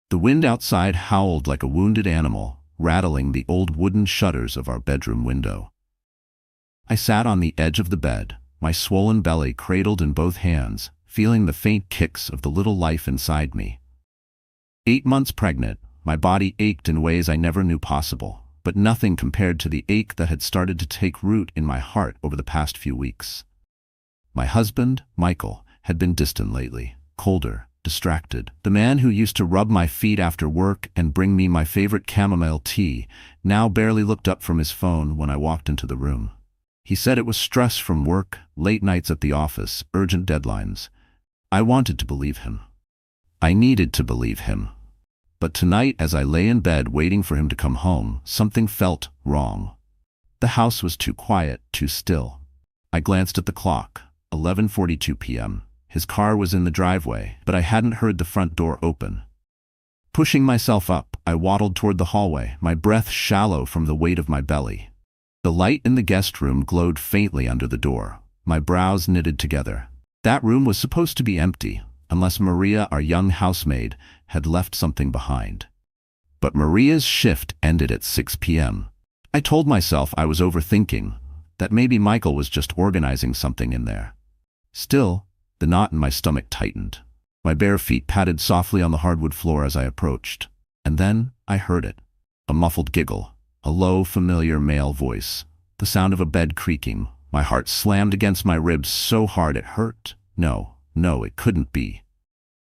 The wind outside howled like a wounded animal, rattling the old wooden shutters of our bedroom window. I sat on the edge of the bed, my swollen belly cradled in both hands, feeling the faint kicks of the little life inside me. 8 months pregnant, my body ached in ways I never knew possible, but nothing compared to the ache that had started to take root in my heart over the past few weeks. My husband, Michael, had been distant lately, colder, distracted. The man who used to rub my feet after work and bring me my favorite chamomile tea now barely looked up from his phone when I walked into the room. He said it was stress from work, late nights at the office, urgent deadlines. I wanted to believe him. I needed to believe him. But tonight, as I lay in bed waiting for him to come home, something felt wrong. The house was too quiet, too still. I glanced at the clock, 11:42 p.m. His car was in the driveway, but I hadn't heard the front door open. Pushing myself up, I waddled toward the hallway, my breath shallow from the weight of my belly. The light in the guest room glowed faintly under the door. My brows knitted together. That room was supposed to be empty, unless Maria, our young housemaid, had left something behind. But Maria's shift ended at 6 p.m. I told myself I was overthinking, that maybe Michael was just organizing something in there. Still, the knot in my stomach tightened. My bare feet patted softly on the hardwood floor as I approached. And then I heard it. A muffled giggle. A low, familiar male voice. The sound of a bed creaking. My heart slammed against my ribs so hard it hurt. No, it couldn't be.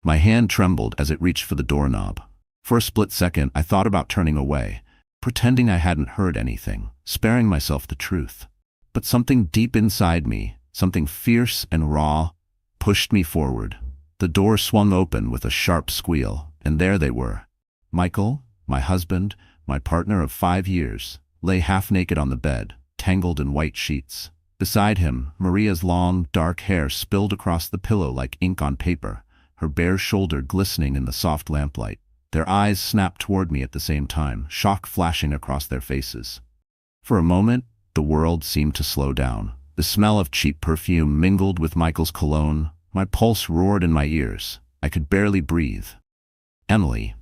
My hand trembled as it reached for the doorknob. For a split second, I thought about turning away, pretending I hadn't heard anything, sparing myself the truth. But something deep inside me, something fierce and raw, pushed me forward. The door swung open with a sharp squeal, and there they were. Michael, my husband, my partner of 5 years, lay half-naked on the bed, tangled in white sheets. Beside him, Maria's long, dark hair spilled across the pillow like ink on paper, her bare shoulder glistening in the soft lamplight. Their eyes snapped toward me at the same time, shock flashing across their faces. For a moment, the world seemed to slow down. The smell of cheap perfume mingled with Michael's cologne. My pulse roared in my ears. I could barely breathe. Emily.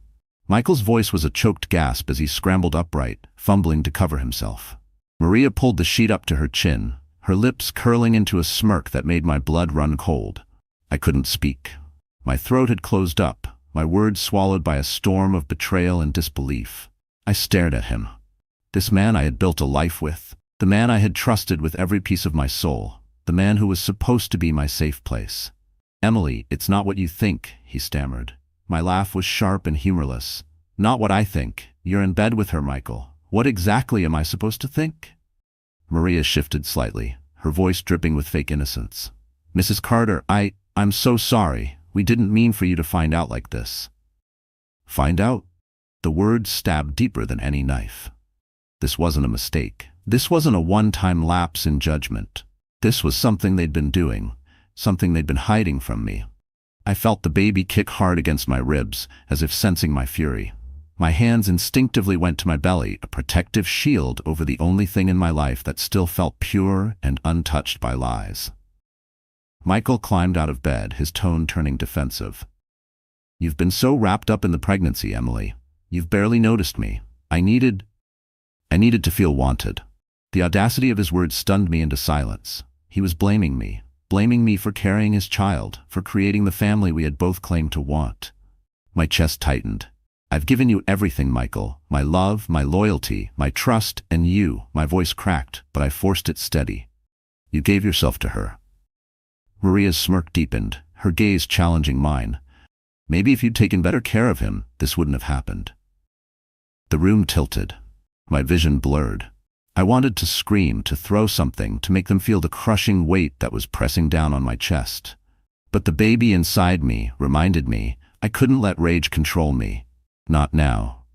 Michael's voice was a choked gasp as he scrambled upright, fumbling to cover himself. Maria pulled the sheet up to her chin, her lips curling into a smirk that made my blood run cold. I couldn't speak. My throat had closed up, my words swallowed by a storm of betrayal and disbelief. I stared at him. This man I had built a life with, the man I had trusted with every piece of my soul, the man who was supposed to be my safe place. "Emily, it's not what you think," he stammered. My laugh was sharp and humorless. "Not what I think. You're in bed with her, Michael. What exactly am I supposed to think?" Maria shifted slightly, her voice dripping with fake innocence. "Mrs. Carter, I'm so sorry. We didn't mean for you to find out like this." Find out? The word stabbed deeper than any knife. This wasn't a mistake. This wasn't a one-time lapse in judgment. This was something they'd been doing, something they'd been hiding from me. I felt the baby kick hard against my ribs, as if sensing my fury. My hands instinctively went to my belly, a protective shield over the only thing in my life that still felt pure and untouched by lies. Michael climbed out of bed, his tone turning defensive. "You've been so wrapped up in the pregnancy, Emily. You've barely noticed me. I needed to feel wanted." The audacity of his words stunned me into silence. He was blaming me for carrying his child, for creating the family we had both claimed to want. My chest tightened. "I've given you everything, Michael. My love, my loyalty, my trust, and you." My voice cracked, but I forced it steady. "You gave yourself to her." Maria's smirk deepened, her gaze challenging mine. "Maybe if you'd taken better care of him, this wouldn't have happened." The room tilted. My vision blurred. I wanted to scream, to throw something, to make them feel the crushing weight that was pressing down on my chest. But the baby inside me reminded me I couldn't let rage control me. Not now.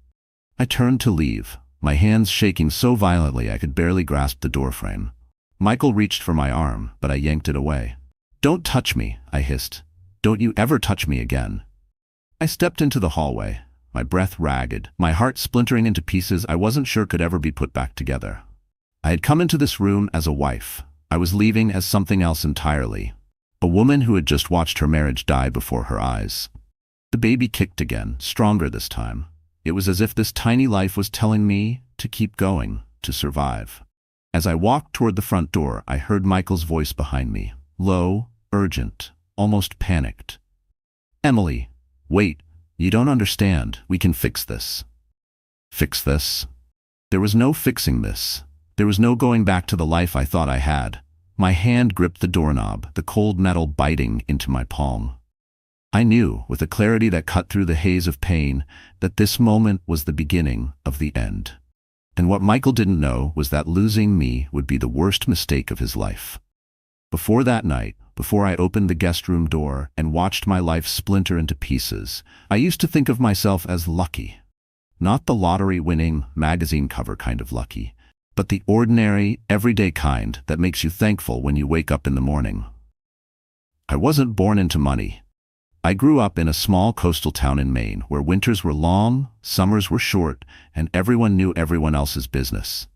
I turned to leave, my hands shaking so violently I could barely grasp the doorframe. Michael reached for my arm, but I yanked it away. "Don't touch me," I hissed. "Don't you ever touch me again." I stepped into the hallway, my breath ragged, my heart splintering into pieces I wasn't sure could ever be put back together. I had come into this room as a wife. I was leaving as something else entirely. A woman who had just watched her marriage die before her eyes. The baby kicked again, stronger this time. It was as if this tiny life was telling me to keep going, to survive. As I walked toward the front door, I heard Michael's voice behind me, low, urgent, almost panicked. "Emily, wait, you don't understand. We can fix this." Fix this? There was no fixing this. There was no going back to the life I thought I had. My hand gripped the doorknob, the cold metal biting into my palm. I knew, with a clarity that cut through the haze of pain, that this moment was the beginning of the end. And what Michael didn't know was that losing me would be the worst mistake of his life. Before that night, before I opened the guest room door and watched my life splinter into pieces, I used to think of myself as lucky. Not the lottery-winning, magazine cover kind of lucky, but the ordinary, everyday kind that makes you thankful when you wake up in the morning. I wasn't born into money. I grew up in a small coastal town in Maine where winters were long, summers were short, and everyone knew everyone else's business.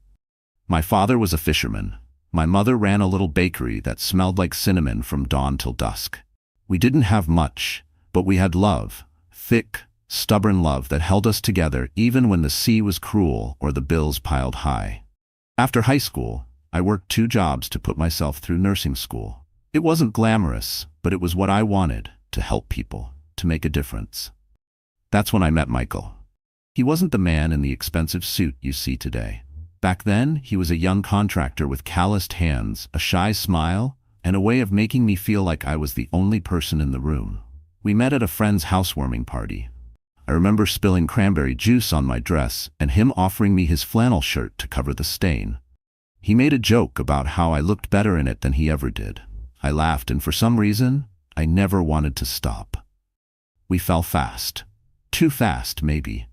My father was a fisherman. My mother ran a little bakery that smelled like cinnamon from dawn till dusk. We didn't have much, but we had love, thick, stubborn love that held us together even when the sea was cruel or the bills piled high. After high school, I worked 2 jobs to put myself through nursing school. It wasn't glamorous, but it was what I wanted, to help people, to make a difference. That's when I met Michael. He wasn't the man in the expensive suit you see today. Back then, he was a young contractor with calloused hands, a shy smile, and a way of making me feel like I was the only person in the room. We met at a friend's housewarming party. I remember spilling cranberry juice on my dress and him offering me his flannel shirt to cover the stain. He made a joke about how I looked better in it than he ever did. I laughed, and for some reason, I never wanted to stop. We fell fast. Too fast, maybe.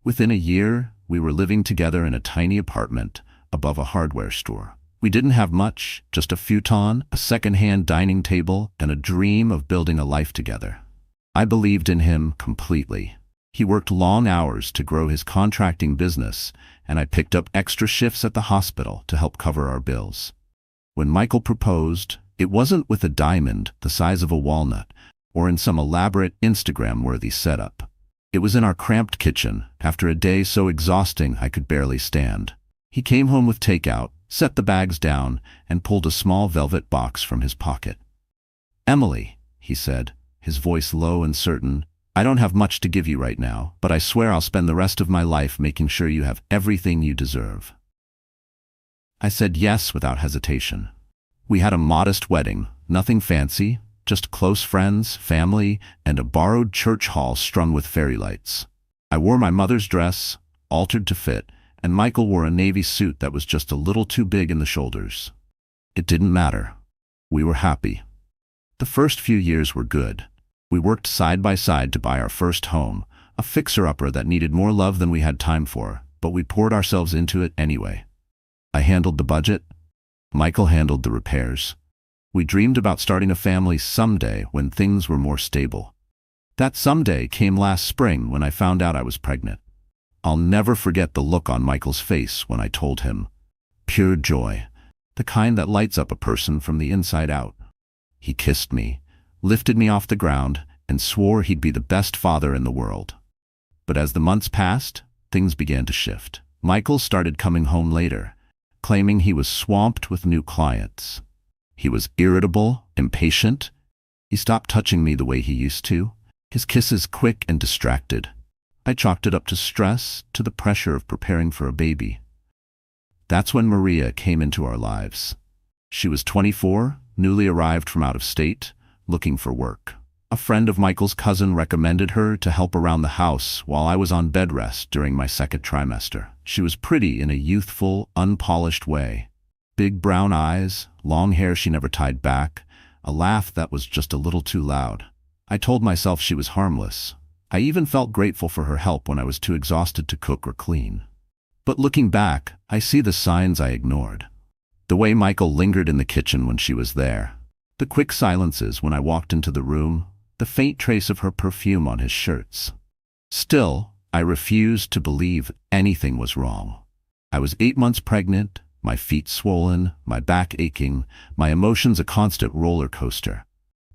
Within a year, we were living together in a tiny apartment above a hardware store. We didn't have much, just a futon, a second-hand dining table, and a dream of building a life together. I believed in him completely. He worked long hours to grow his contracting business, and I picked up extra shifts at the hospital to help cover our bills. When Michael proposed, it wasn't with a diamond the size of a walnut or in some elaborate Instagram-worthy setup. It was in our cramped kitchen, after a day so exhausting I could barely stand. He came home with takeout, set the bags down, and pulled a small velvet box from his pocket. "Emily," he said, his voice low and certain, "I don't have much to give you right now, but I swear I'll spend the rest of my life making sure you have everything you deserve." I said yes without hesitation. We had a modest wedding, nothing fancy, just close friends, family, and a borrowed church hall strung with fairy lights. I wore my mother's dress, altered to fit, and Michael wore a navy suit that was just a little too big in the shoulders. It didn't matter. We were happy. The first few years were good. We worked side by side to buy our first home, a fixer-upper that needed more love than we had time for, but we poured ourselves into it anyway. I handled the budget. Michael handled the repairs. We dreamed about starting a family someday when things were more stable. That someday came last spring when I found out I was pregnant. I'll never forget the look on Michael's face when I told him. Pure joy, the kind that lights up a person from the inside out. He kissed me, lifted me off the ground, and swore he'd be the best father in the world. But as the months passed, things began to shift. Michael started coming home later, claiming he was swamped with new clients. He was irritable, impatient. He stopped touching me the way he used to, his kisses quick and distracted. I chalked it up to stress, to the pressure of preparing for a baby. That's when Maria came into our lives. She was 24, newly arrived from out of state, looking for work. A friend of Michael's cousin recommended her to help around the house while I was on bed rest during my second trimester. She was pretty in a youthful, unpolished way. Big brown eyes, long hair she never tied back, a laugh that was just a little too loud. I told myself she was harmless. I even felt grateful for her help when I was too exhausted to cook or clean. But looking back, I see the signs I ignored. The way Michael lingered in the kitchen when she was there. The quick silences when I walked into the room. The faint trace of her perfume on his shirts. Still, I refused to believe anything was wrong. I was 8 months pregnant, my feet swollen, my back aching, my emotions a constant roller coaster.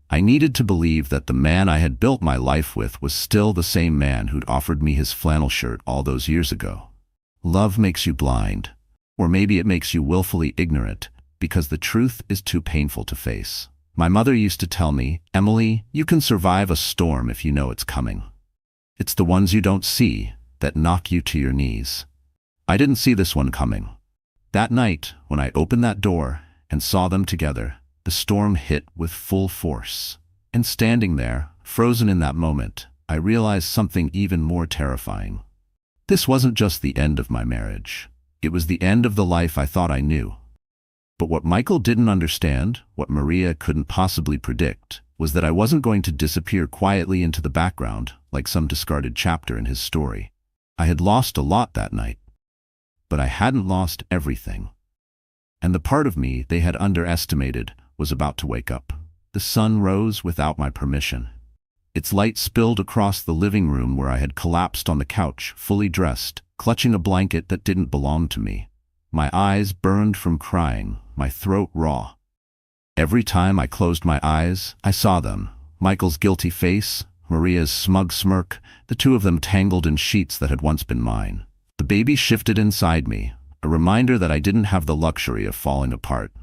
I needed to believe that the man I had built my life with was still the same man who'd offered me his flannel shirt all those years ago. Love makes you blind. Or maybe it makes you willfully ignorant, because the truth is too painful to face. My mother used to tell me, "Emily, you can survive a storm if you know it's coming. It's the ones you don't see that knock you to your knees." I didn't see this one coming. That night, when I opened that door and saw them together, the storm hit with full force. And standing there, frozen in that moment, I realized something even more terrifying. This wasn't just the end of my marriage. It was the end of the life I thought I knew. But what Michael didn't understand, what Maria couldn't possibly predict, was that I wasn't going to disappear quietly into the background like some discarded chapter in his story. I had lost a lot that night, but I hadn't lost everything. And the part of me they had underestimated was about to wake up. The sun rose without my permission. Its light spilled across the living room where I had collapsed on the couch, fully dressed, clutching a blanket that didn't belong to me. My eyes burned from crying, my throat raw. Every time I closed my eyes, I saw them. Michael's guilty face, Maria's smug smirk, the two of them tangled in sheets that had once been mine. The baby shifted inside me, a reminder that I didn't have the luxury of falling apart.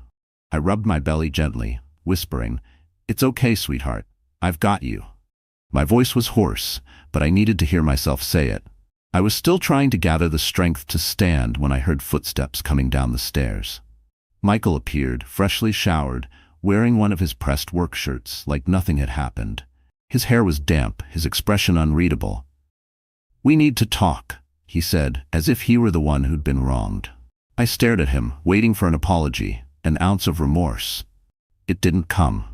I rubbed my belly gently, whispering, "It's okay, sweetheart. I've got you." My voice was hoarse, but I needed to hear myself say it. I was still trying to gather the strength to stand when I heard footsteps coming down the stairs. Michael appeared, freshly showered, wearing one of his pressed work shirts, like nothing had happened. His hair was damp, his expression unreadable. "We need to talk," he said, as if he were the one who'd been wronged. I stared at him, waiting for an apology, an ounce of remorse. It didn't come.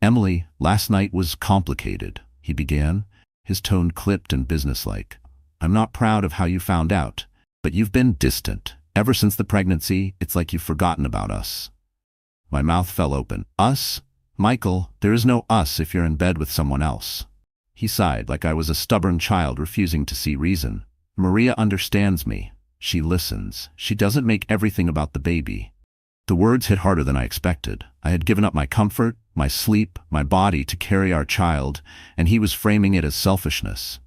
"Emily, last night was complicated," he began, his tone clipped and businesslike. "I'm not proud of how you found out, but you've been distant. Ever since the pregnancy, it's like you've forgotten about us." My mouth fell open. "Us? Michael, there is no us if you're in bed with someone else." He sighed like I was a stubborn child refusing to see reason. "Maria understands me. She listens. She doesn't make everything about the baby." The words hit harder than I expected. I had given up my comfort, my sleep, my body to carry our child, and he was framing it as selfishness.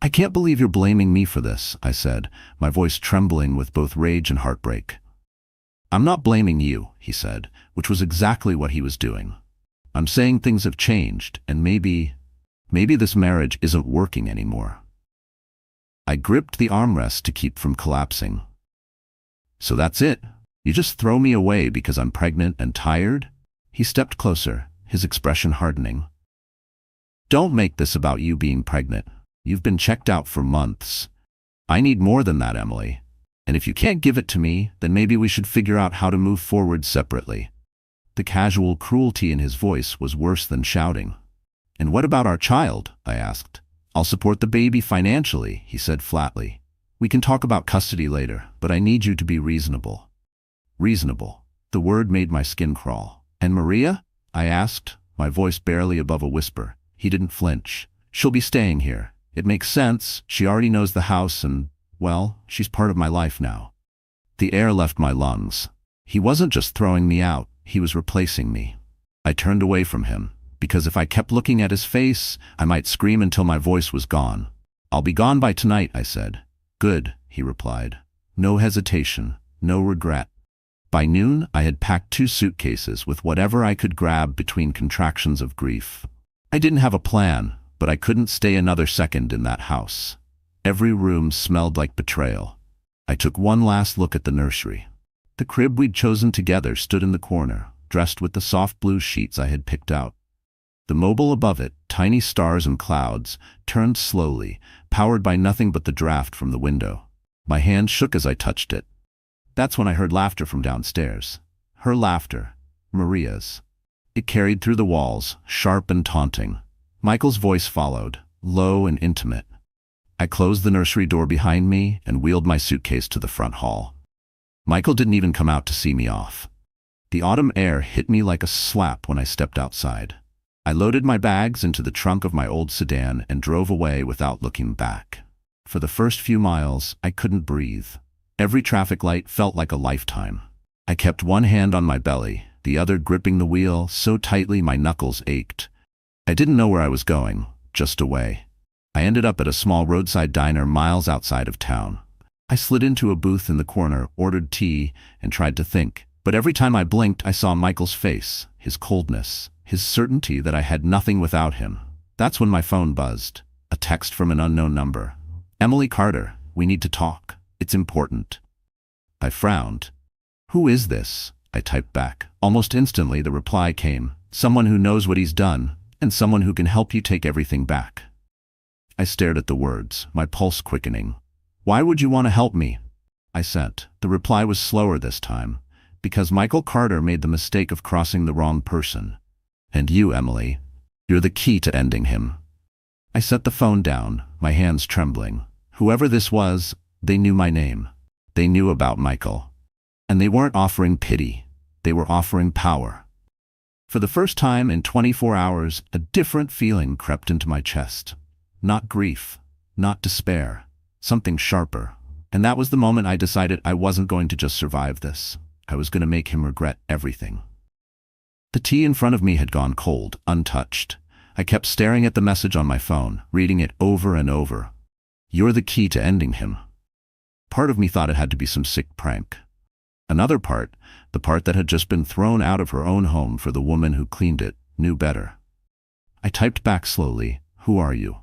"I can't believe you're blaming me for this," I said, my voice trembling with both rage and heartbreak. "I'm not blaming you," he said, which was exactly what he was doing. "I'm saying things have changed, and maybe this marriage isn't working anymore." I gripped the armrest to keep from collapsing. "So that's it? You just throw me away because I'm pregnant and tired?" He stepped closer, his expression hardening. "Don't make this about you being pregnant. You've been checked out for months. I need more than that, Emily. And if you can't give it to me, then maybe we should figure out how to move forward separately." The casual cruelty in his voice was worse than shouting. "And what about our child?" I asked. "I'll support the baby financially," he said flatly. "We can talk about custody later, but I need you to be reasonable." Reasonable. The word made my skin crawl. "And Maria?" I asked, my voice barely above a whisper. He didn't flinch. "She'll be staying here. It makes sense. She already knows the house and, well, she's part of my life now." The air left my lungs. He wasn't just throwing me out, he was replacing me. I turned away from him, because if I kept looking at his face, I might scream until my voice was gone. "I'll be gone by tonight," I said. "Good," he replied. No hesitation, no regret. By noon, I had packed 2 suitcases with whatever I could grab between contractions of grief. I didn't have a plan, but I couldn't stay another second in that house. Every room smelled like betrayal. I took one last look at the nursery. The crib we'd chosen together stood in the corner, dressed with the soft blue sheets I had picked out. The mobile above it, tiny stars and clouds, turned slowly, powered by nothing but the draft from the window. My hand shook as I touched it. That's when I heard laughter from downstairs. Her laughter, Maria's. It carried through the walls, sharp and taunting. Michael's voice followed, low and intimate. I closed the nursery door behind me and wheeled my suitcase to the front hall. Michael didn't even come out to see me off. The autumn air hit me like a slap when I stepped outside. I loaded my bags into the trunk of my old sedan and drove away without looking back. For the first few miles, I couldn't breathe. Every traffic light felt like a lifetime. I kept one hand on my belly, the other gripping the wheel so tightly my knuckles ached. I didn't know where I was going, just away. I ended up at a small roadside diner miles outside of town. I slid into a booth in the corner, ordered tea, and tried to think. But every time I blinked, I saw Michael's face, his coldness, his certainty that I had nothing without him. That's when my phone buzzed. A text from an unknown number. "Emily Carter, we need to talk. It's important." I frowned. "Who is this?" I typed back. Almost instantly the reply came. "Someone who knows what he's done, and someone who can help you take everything back." I stared at the words, my pulse quickening. "Why would you want to help me?" I sent. The reply was slower this time. "Because Michael Carter made the mistake of crossing the wrong person. And you, Emily, you're the key to ending him." I set the phone down, my hands trembling. Whoever this was, they knew my name. They knew about Michael. And they weren't offering pity. They were offering power. For the first time in 24 hours, a different feeling crept into my chest. Not grief, not despair, something sharper. And that was the moment I decided I wasn't going to just survive this. I was going to make him regret everything. The tea in front of me had gone cold, untouched. I kept staring at the message on my phone, reading it over and over. "You're the key to ending him." Part of me thought it had to be some sick prank. Another part, the part that had just been thrown out of her own home for the woman who cleaned it, knew better. I typed back slowly, "Who are you?"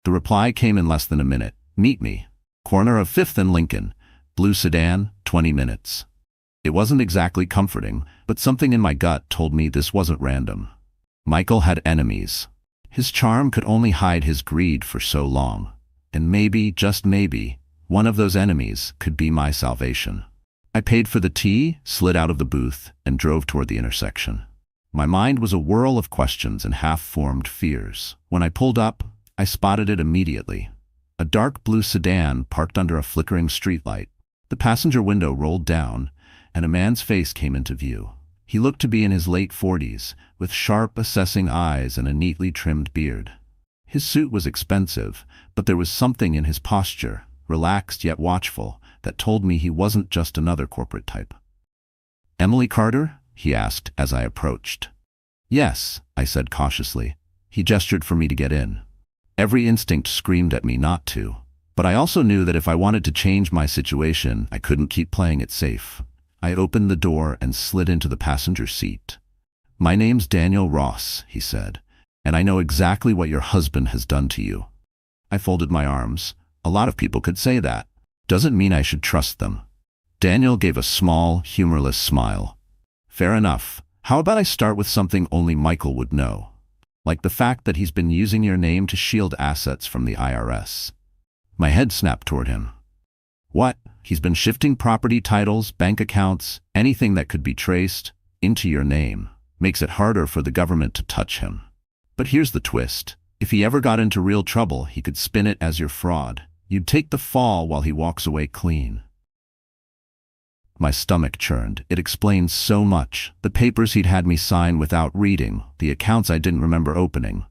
The reply came in less than a minute. "Meet me. Corner of 5th and Lincoln. Blue sedan, 20 minutes." It wasn't exactly comforting, but something in my gut told me this wasn't random. Michael had enemies. His charm could only hide his greed for so long. And maybe, just maybe, one of those enemies could be my salvation. I paid for the tea, slid out of the booth, and drove toward the intersection. My mind was a whirl of questions and half-formed fears. When I pulled up, I spotted it immediately. A dark blue sedan parked under a flickering streetlight. The passenger window rolled down, and a man's face came into view. He looked to be in his late 40s, with sharp, assessing eyes and a neatly trimmed beard. His suit was expensive, but there was something in his posture, relaxed yet watchful, that told me he wasn't just another corporate type. "Emily Carter?" he asked as I approached. "Yes," I said cautiously. He gestured for me to get in. Every instinct screamed at me not to, but I also knew that if I wanted to change my situation, I couldn't keep playing it safe. I opened the door and slid into the passenger seat. "My name's Daniel Ross," he said, "and I know exactly what your husband has done to you." I folded my arms. A lot of people could say that. Doesn't mean I should trust them. Daniel gave a small, humorless smile. "Fair enough. How about I start with something only Michael would know? Like the fact that he's been using your name to shield assets from the IRS. My head snapped toward him. "What? He's been shifting property titles, bank accounts, anything that could be traced, into your name. Makes it harder for the government to touch him. But here's the twist. If he ever got into real trouble, he could spin it as your fraud. You'd take the fall while he walks away clean." My stomach churned. It explained so much. The papers he'd had me sign without reading, the accounts I didn't remember opening.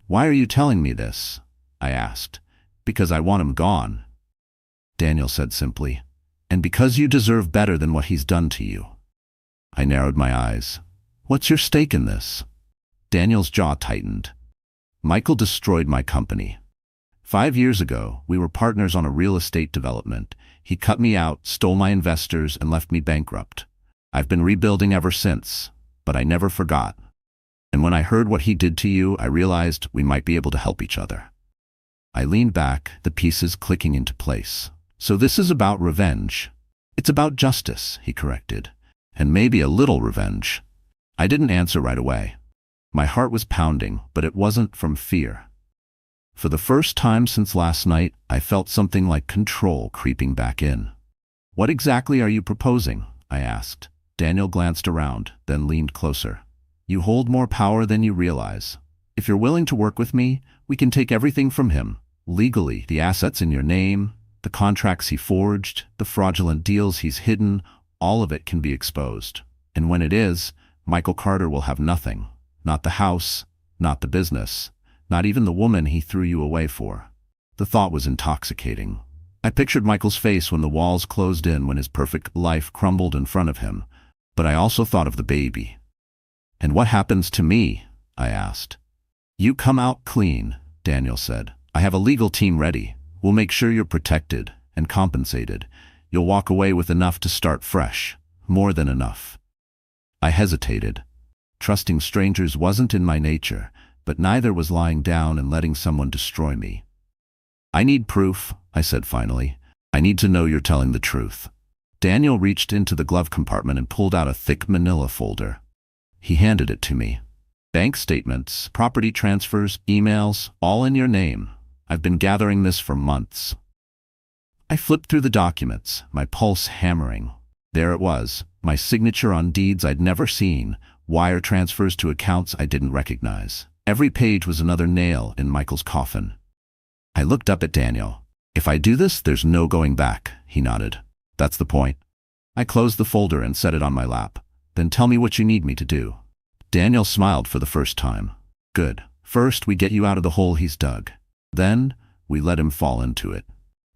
"Why are you telling me this?" I asked. "Because I want him gone," Daniel said simply. "And because you deserve better than what he's done to you." I narrowed my eyes. "What's your stake in this?" Daniel's jaw tightened. "Michael destroyed my company. 5 years ago, we were partners on a real estate development. He cut me out, stole my investors, and left me bankrupt. I've been rebuilding ever since, but I never forgot. And when I heard what he did to you, I realized we might be able to help each other." I leaned back, the pieces clicking into place. "So this is about revenge." "It's about justice," he corrected. "And maybe a little revenge." I didn't answer right away. My heart was pounding, but it wasn't from fear. For the first time since last night, I felt something like control creeping back in. "What exactly are you proposing?" I asked. Daniel glanced around, then leaned closer. "You hold more power than you realize. If you're willing to work with me, we can take everything from him. Legally, the assets in your name, the contracts he forged, the fraudulent deals he's hidden, all of it can be exposed. And when it is, Michael Carter will have nothing. Not the house, not the business, not even the woman he threw you away for." The thought was intoxicating. I pictured Michael's face when the walls closed in, when his perfect life crumbled in front of him. But I also thought of the baby. "And what happens to me?" I asked. You come out clean, Daniel said. I have a legal team ready. We'll make sure you're protected and compensated. You'll walk away with enough to start fresh. More than enough. I hesitated. Trusting strangers wasn't in my nature, but neither was lying down and letting someone destroy me. I need proof, I said finally. I need to know you're telling the truth. Daniel reached into the glove compartment and pulled out a thick manila folder. He handed it to me. Bank statements, property transfers, emails, all in your name. I've been gathering this for months. I flipped through the documents, my pulse hammering. There it was, my signature on deeds I'd never seen, wire transfers to accounts I didn't recognize. Every page was another nail in Michael's coffin. I looked up at Daniel. If I do this, there's no going back, he nodded. That's the point. I closed the folder and set it on my lap. Then tell me what you need me to do. Daniel smiled for the first time. Good. First, we get you out of the hole he's dug. Then, we let him fall into it.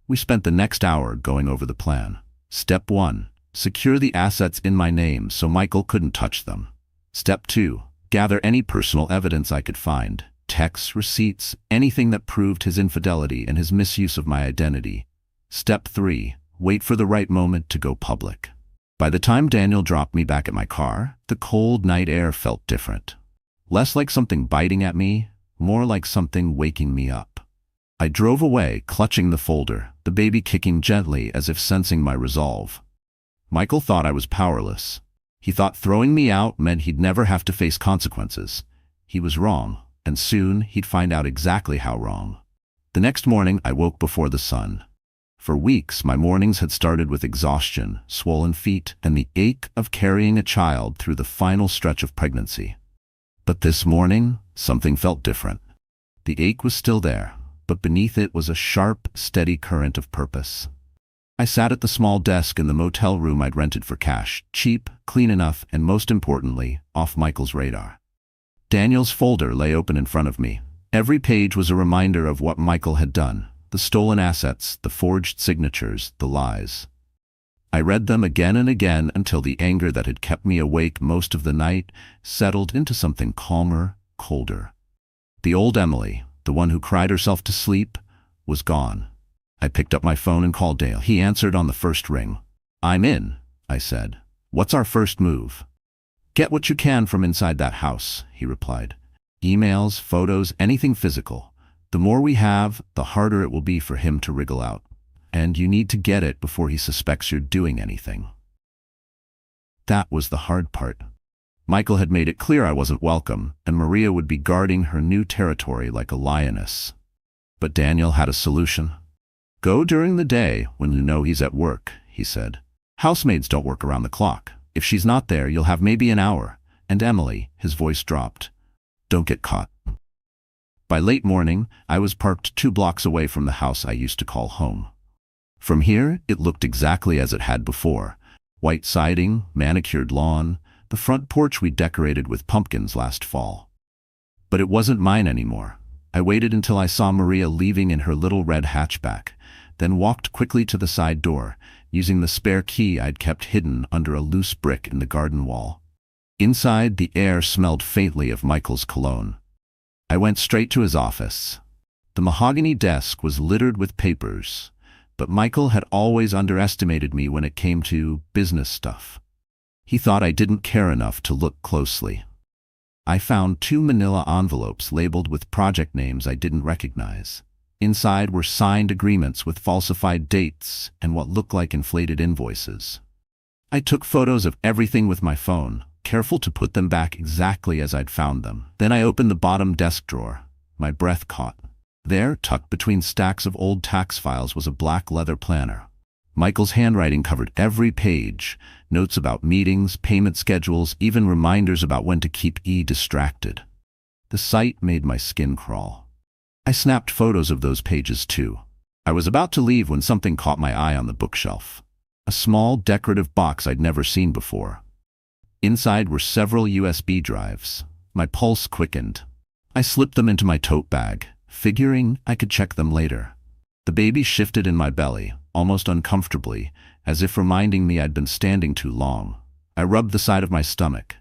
We spent the next hour going over the plan. Step 1. Secure the assets in my name so Michael couldn't touch them. Step 2. Gather any personal evidence I could find. Texts, receipts, anything that proved his infidelity and his misuse of my identity. Step 3. Wait for the right moment to go public. By the time Daniel dropped me back at my car, the cold night air felt different. Less like something biting at me, more like something waking me up. I drove away, clutching the folder, the baby kicking gently as if sensing my resolve. Michael thought I was powerless. He thought throwing me out meant he'd never have to face consequences. He was wrong, and soon he'd find out exactly how wrong. The next morning, I woke before the sun. For weeks, my mornings had started with exhaustion, swollen feet, and the ache of carrying a child through the final stretch of pregnancy. But this morning, something felt different. The ache was still there, but beneath it was a sharp, steady current of purpose. I sat at the small desk in the motel room I'd rented for cash, cheap, clean enough, and most importantly, off Michael's radar. Daniel's folder lay open in front of me. Every page was a reminder of what Michael had done. The stolen assets, the forged signatures, the lies. I read them again and again until the anger that had kept me awake most of the night settled into something calmer, colder. The old Emily, the one who cried herself to sleep, was gone. I picked up my phone and called Dale. He answered on the first ring. I'm in, I said. What's our first move? Get what you can from inside that house, he replied. Emails, photos, anything physical. The more we have, the harder it will be for him to wriggle out. And you need to get it before he suspects you're doing anything. That was the hard part. Michael had made it clear I wasn't welcome, and Maria would be guarding her new territory like a lioness. But Daniel had a solution. Go during the day when you know he's at work, he said. Housemaids don't work around the clock. If she's not there, you'll have maybe an hour. And Emily, his voice dropped. Don't get caught. By late morning, I was parked 2 blocks away from the house I used to call home. From here, it looked exactly as it had before. White siding, manicured lawn, the front porch we decorated with pumpkins last fall. But it wasn't mine anymore. I waited until I saw Maria leaving in her little red hatchback, then walked quickly to the side door, using the spare key I'd kept hidden under a loose brick in the garden wall. Inside, the air smelled faintly of Michael's cologne. I went straight to his office. The mahogany desk was littered with papers, but Michael had always underestimated me when it came to business stuff. He thought I didn't care enough to look closely. I found 2 manila envelopes labeled with project names I didn't recognize. Inside were signed agreements with falsified dates and what looked like inflated invoices. I took photos of everything with my phone, careful to put them back exactly as I'd found them. Then I opened the bottom desk drawer. My breath caught. There, tucked between stacks of old tax files, was a black leather planner. Michael's handwriting covered every page, notes about meetings, payment schedules, even reminders about when to keep E distracted. The sight made my skin crawl. I snapped photos of those pages too. I was about to leave when something caught my eye on the bookshelf. A small decorative box I'd never seen before. Inside were several USB drives. My pulse quickened. I slipped them into my tote bag, figuring I could check them later. The baby shifted in my belly, almost uncomfortably, as if reminding me I'd been standing too long. I rubbed the side of my stomach.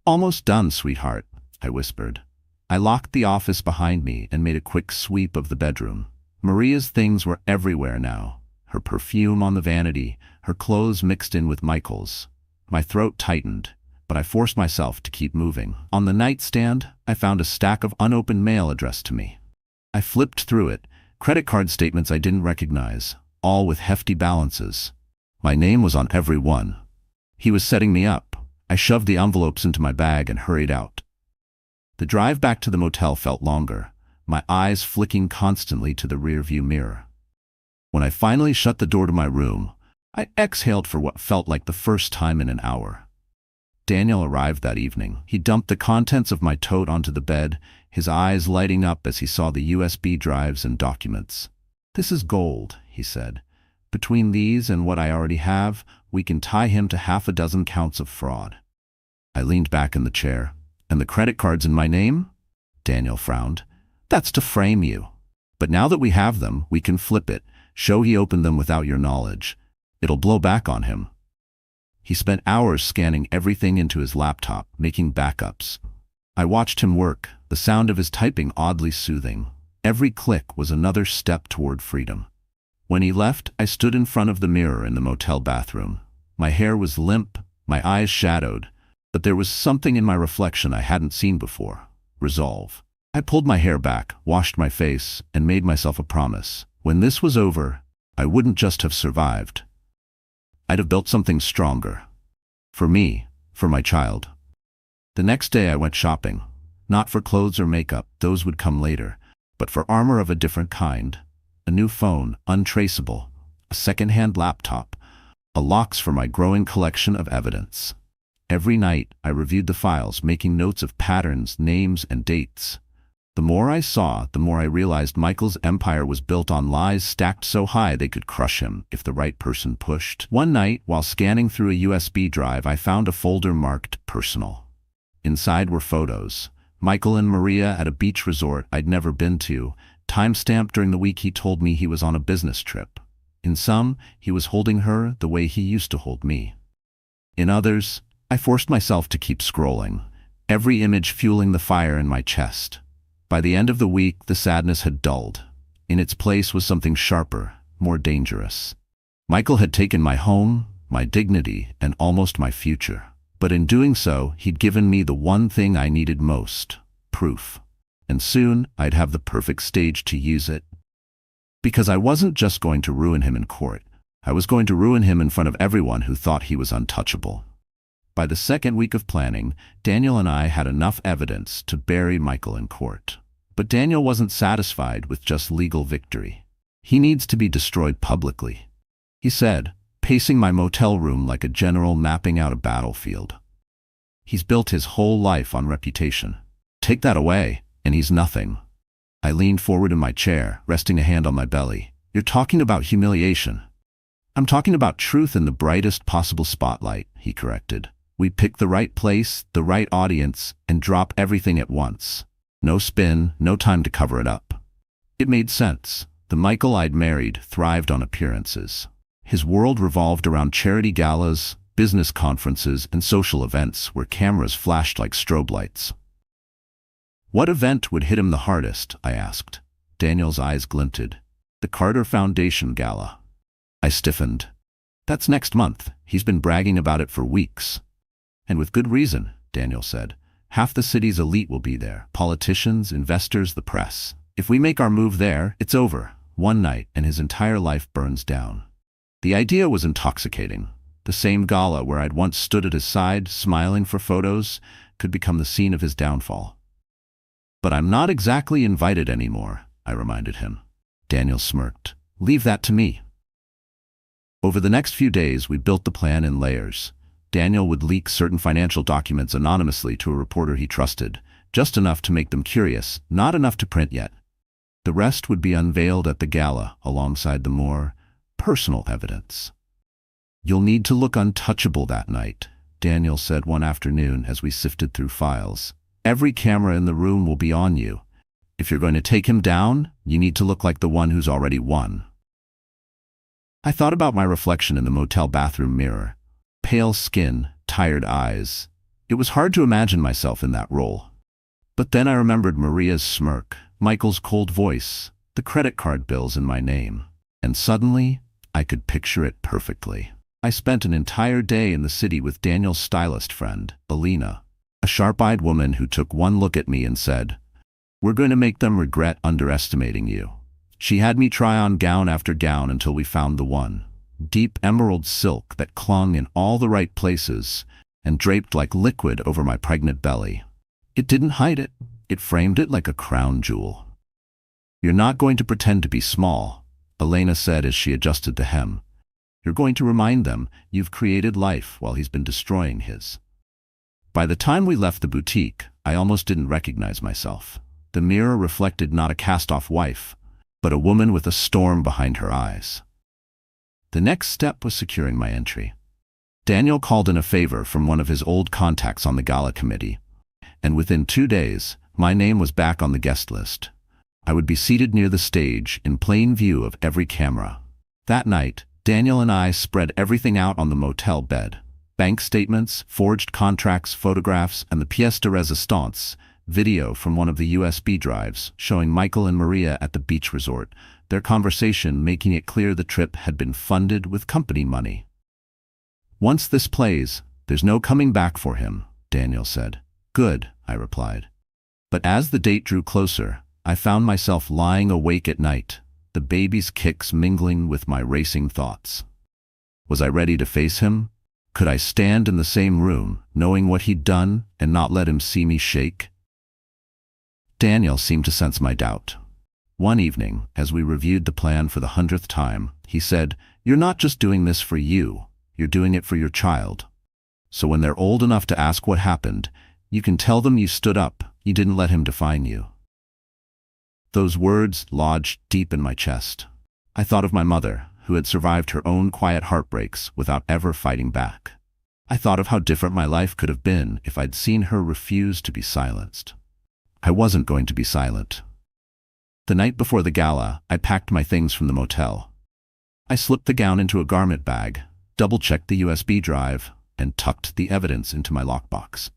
Almost done, sweetheart, I whispered. I locked the office behind me and made a quick sweep of the bedroom. Maria's things were everywhere now. Her perfume on the vanity, her clothes mixed in with Michael's. My throat tightened, but I forced myself to keep moving. On the nightstand, I found a stack of unopened mail addressed to me. I flipped through it, credit card statements I didn't recognize, all with hefty balances. My name was on every one. He was setting me up. I shoved the envelopes into my bag and hurried out. The drive back to the motel felt longer, my eyes flicking constantly to the rearview mirror. When I finally shut the door to my room, I exhaled for what felt like the first time in an hour. Daniel arrived that evening. He dumped the contents of my tote onto the bed, his eyes lighting up as he saw the USB drives and documents. "This is gold," he said. "Between these and what I already have, we can tie him to half a dozen counts of fraud." I leaned back in the chair. "And the credit cards in my name?" Daniel frowned. "That's to frame you. But now that we have them, we can flip it, show he opened them without your knowledge. It'll blow back on him." He spent hours scanning everything into his laptop, making backups. I watched him work, the sound of his typing oddly soothing. Every click was another step toward freedom. When he left, I stood in front of the mirror in the motel bathroom. My hair was limp, my eyes shadowed, but there was something in my reflection I hadn't seen before. Resolve. I pulled my hair back, washed my face, and made myself a promise. When this was over, I wouldn't just have survived. I'd have built something stronger. For me, for my child. The next day I went shopping. Not for clothes or makeup, those would come later, but for armor of a different kind. A new phone, untraceable. A second-hand laptop. A locks for my growing collection of evidence. Every night, I reviewed the files, making notes of patterns, names, and dates. The more I saw, the more I realized Michael's empire was built on lies stacked so high they could crush him if the right person pushed. One night, while scanning through a USB drive, I found a folder marked personal. Inside were photos. Michael and Maria at a beach resort I'd never been to, time-stamped during the week he told me he was on a business trip. In some, he was holding her the way he used to hold me. In others, I forced myself to keep scrolling, every image fueling the fire in my chest. By the end of the week, the sadness had dulled. In its place was something sharper, more dangerous. Michael had taken my home, my dignity, and almost my future. But in doing so, he'd given me the one thing I needed most: proof. And soon, I'd have the perfect stage to use it. Because I wasn't just going to ruin him in court. I was going to ruin him in front of everyone who thought he was untouchable. By the second week of planning, Daniel and I had enough evidence to bury Michael in court. But Daniel wasn't satisfied with just legal victory. "He needs to be destroyed publicly," he said, pacing my motel room like a general mapping out a battlefield. "He's built his whole life on reputation. Take that away, and he's nothing." I leaned forward in my chair, resting a hand on my belly. "You're talking about humiliation." "I'm talking about truth in the brightest possible spotlight," he corrected. "We pick the right place, the right audience, and drop everything at once. No spin, no time to cover it up." It made sense. The Michael I'd married thrived on appearances. His world revolved around charity galas, business conferences, and social events where cameras flashed like strobe lights. "What event would hit him the hardest?" I asked. Daniel's eyes glinted. "The Carter Foundation Gala." I stiffened. "That's next month. He's been bragging about it for weeks." "And with good reason," Daniel said. "Half the city's elite will be there. Politicians, investors, the press. If we make our move there, it's over. One night, and his entire life burns down." The idea was intoxicating. The same gala where I'd once stood at his side, smiling for photos, could become the scene of his downfall. "But I'm not exactly invited anymore," I reminded him. Daniel smirked. "Leave that to me." Over the next few days, we built the plan in layers. Daniel would leak certain financial documents anonymously to a reporter he trusted, just enough to make them curious, not enough to print yet. The rest would be unveiled at the gala, alongside the more personal evidence. "You'll need to look untouchable that night," Daniel said one afternoon as we sifted through files. "Every camera in the room will be on you. If you're going to take him down, you need to look like the one who's already won." I thought about my reflection in the motel bathroom mirror. Pale skin, tired eyes. It was hard to imagine myself in that role. But then I remembered Maria's smirk, Michael's cold voice, the credit card bills in my name. And suddenly, I could picture it perfectly. I spent an entire day in the city with Daniel's stylist friend, Alina, a sharp-eyed woman who took one look at me and said, "We're going to make them regret underestimating you." She had me try on gown after gown until we found the one. Deep emerald silk that clung in all the right places and draped like liquid over my pregnant belly. It didn't hide it. It framed it like a crown jewel. "You're not going to pretend to be small," Elena said as she adjusted the hem. "You're going to remind them you've created life while he's been destroying his." By the time we left the boutique, I almost didn't recognize myself. The mirror reflected not a cast-off wife, but a woman with a storm behind her eyes. The next step was securing my entry. Daniel called in a favor from one of his old contacts on the gala committee, and within 2 days, my name was back on the guest list. I would be seated near the stage in plain view of every camera. That night, Daniel and I spread everything out on the motel bed. Bank statements, forged contracts, photographs, and the pièce de résistance, video from one of the USB drives showing Michael and Maria at the beach resort, their conversation making it clear the trip had been funded with company money. "Once this plays, there's no coming back for him," Daniel said. "Good," I replied. But as the date drew closer, I found myself lying awake at night, the baby's kicks mingling with my racing thoughts. Was I ready to face him? Could I stand in the same room, knowing what he'd done, and not let him see me shake? Daniel seemed to sense my doubt. One evening, as we reviewed the plan for the 100th time, he said, "You're not just doing this for you, you're doing it for your child. So when they're old enough to ask what happened, you can tell them you stood up, you didn't let him define you." Those words lodged deep in my chest. I thought of my mother, who had survived her own quiet heartbreaks without ever fighting back. I thought of how different my life could have been if I'd seen her refuse to be silenced. I wasn't going to be silent. The night before the gala, I packed my things from the motel. I slipped the gown into a garment bag, double-checked the USB drive, and tucked the evidence into my lockbox.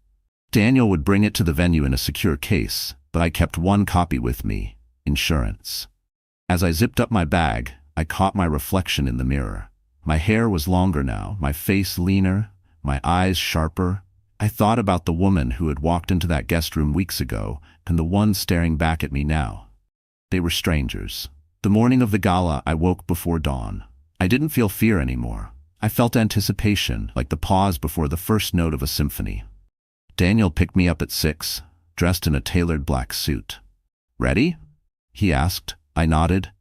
Daniel would bring it to the venue in a secure case, but I kept one copy with me, insurance. As I zipped up my bag, I caught my reflection in the mirror. My hair was longer now, my face leaner, my eyes sharper. I thought about the woman who had walked into that guest room weeks ago and the one staring back at me now. They were strangers. The morning of the gala, I woke before dawn. I didn't feel fear anymore. I felt anticipation, like the pause before the first note of a symphony. Daniel picked me up at 6, dressed in a tailored black suit. "Ready?" he asked. I nodded.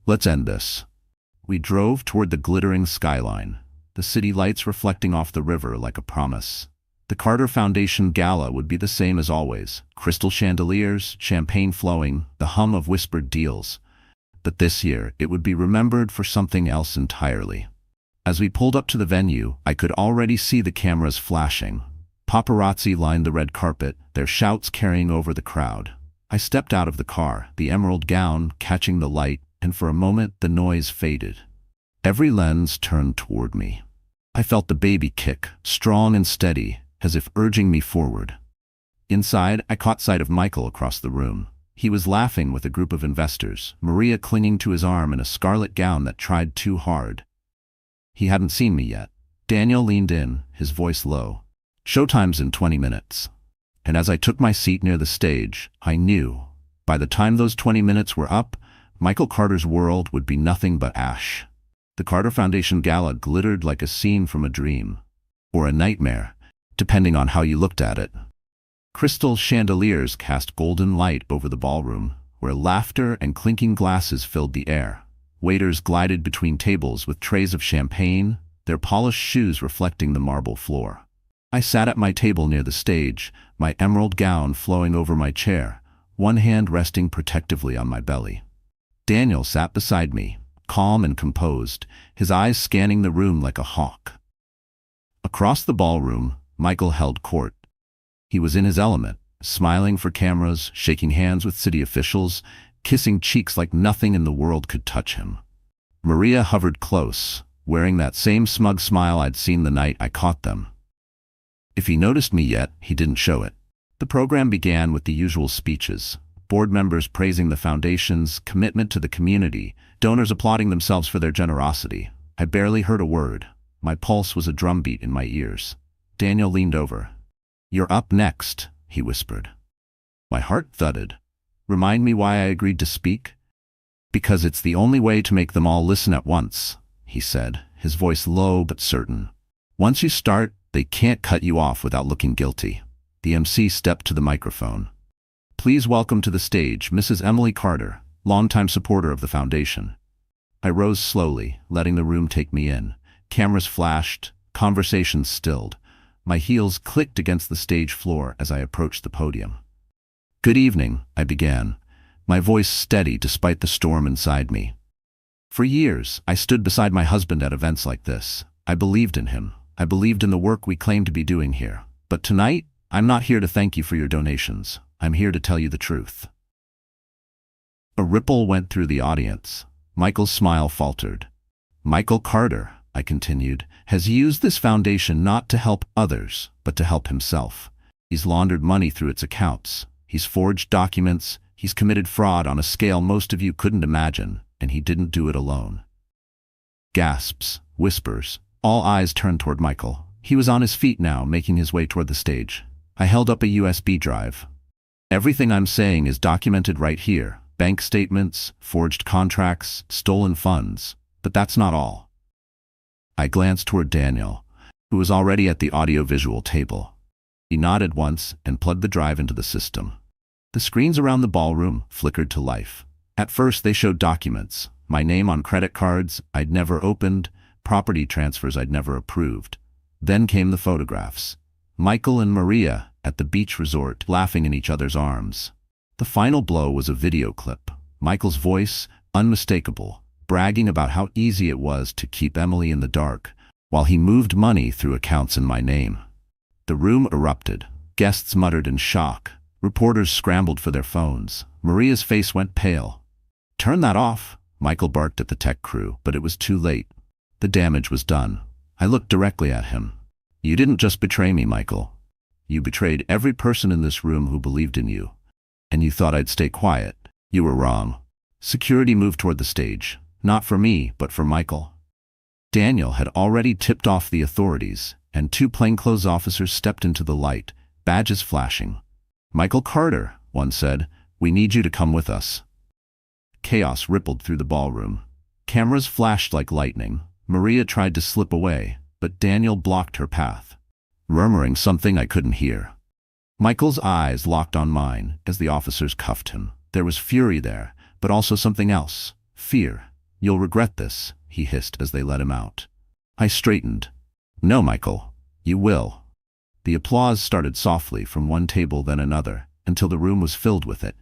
"Let's end this." We drove toward the glittering skyline, the city lights reflecting off the river like a promise. The Carter Foundation Gala would be the same as always, crystal chandeliers, champagne flowing, the hum of whispered deals. But this year, it would be remembered for something else entirely. As we pulled up to the venue, I could already see the cameras flashing. Paparazzi lined the red carpet, their shouts carrying over the crowd. I stepped out of the car, the emerald gown catching the light, and for a moment the noise faded. Every lens turned toward me. I felt the baby kick, strong and steady, as if urging me forward. Inside, I caught sight of Michael across the room. He was laughing with a group of investors, Maria clinging to his arm in a scarlet gown that tried too hard. He hadn't seen me yet. Daniel leaned in, his voice low. "Showtime's in 20 minutes. And as I took my seat near the stage, I knew, by the time those 20 minutes were up, Michael Carter's world would be nothing but ash. The Carter Foundation Gala glittered like a scene from a dream, or a nightmare, depending on how you looked at it. Crystal chandeliers cast golden light over the ballroom, where laughter and clinking glasses filled the air. Waiters glided between tables with trays of champagne, their polished shoes reflecting the marble floor. I sat at my table near the stage, my emerald gown flowing over my chair, one hand resting protectively on my belly. Daniel sat beside me, calm and composed, his eyes scanning the room like a hawk. Across the ballroom, Michael held court. He was in his element, smiling for cameras, shaking hands with city officials, kissing cheeks like nothing in the world could touch him. Maria hovered close, wearing that same smug smile I'd seen the night I caught them. If he noticed me yet, he didn't show it. The program began with the usual speeches, board members praising the foundation's commitment to the community, donors applauding themselves for their generosity. I barely heard a word. My pulse was a drumbeat in my ears. Daniel leaned over. "You're up next," he whispered. My heart thudded. "Remind me why I agreed to speak?" "Because it's the only way to make them all listen at once," he said, his voice low but certain. "Once you start, they can't cut you off without looking guilty." The MC stepped to the microphone. "Please welcome to the stage Mrs. Emily Carter, longtime supporter of the foundation." I rose slowly, letting the room take me in. Cameras flashed, conversations stilled. My heels clicked against the stage floor as I approached the podium. "Good evening," I began, my voice steady despite the storm inside me. For years, I stood beside my husband at events like this. I believed in him. I believed in the work we claimed to be doing here. But tonight, I'm not here to thank you for your donations. I'm here to tell you the truth. A ripple went through the audience. Michael's smile faltered. "Michael Carter," I continued, "has used this foundation not to help others, but to help himself. He's laundered money through its accounts. He's forged documents. He's committed fraud on a scale most of you couldn't imagine, and he didn't do it alone." Gasps, whispers, all eyes turned toward Michael. He was on his feet now, making his way toward the stage. I held up a USB drive. "Everything I'm saying is documented right here. Bank statements, forged contracts, stolen funds. But that's not all." I glanced toward Daniel, who was already at the audio-visual table. He nodded once and plugged the drive into the system. The screens around the ballroom flickered to life. At first they showed documents, my name on credit cards I'd never opened, property transfers I'd never approved. Then came the photographs. Michael and Maria at the beach resort laughing in each other's arms. The final blow was a video clip. Michael's voice, unmistakable, bragging about how easy it was to keep Emily in the dark, while he moved money through accounts in my name. The room erupted. Guests muttered in shock. Reporters scrambled for their phones. Maria's face went pale. "Turn that off," Michael barked at the tech crew, but it was too late. The damage was done. I looked directly at him. "You didn't just betray me, Michael. You betrayed every person in this room who believed in you. And you thought I'd stay quiet. You were wrong." Security moved toward the stage. Not for me, but for Michael. Daniel had already tipped off the authorities, and two plainclothes officers stepped into the light, badges flashing. "Michael Carter," one said, "we need you to come with us." Chaos rippled through the ballroom. Cameras flashed like lightning. Maria tried to slip away, but Daniel blocked her path, murmuring something I couldn't hear. Michael's eyes locked on mine as the officers cuffed him. There was fury there, but also something else. Fear. "You'll regret this," he hissed as they let him out. I straightened. "No, Michael. You will." The applause started softly from one table then another, until the room was filled with it.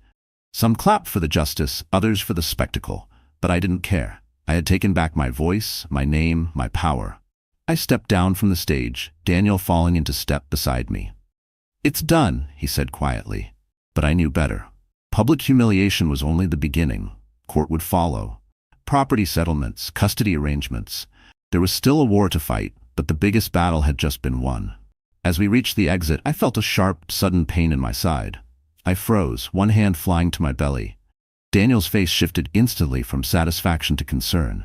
Some clapped for the justice, others for the spectacle, but I didn't care. I had taken back my voice, my name, my power. I stepped down from the stage, Daniel falling into step beside me. "It's done," he said quietly. But I knew better. Public humiliation was only the beginning. Court would follow. Property settlements, custody arrangements. There was still a war to fight, but the biggest battle had just been won. As we reached the exit, I felt a sharp, sudden pain in my side. I froze, one hand flying to my belly. Daniel's face shifted instantly from satisfaction to concern.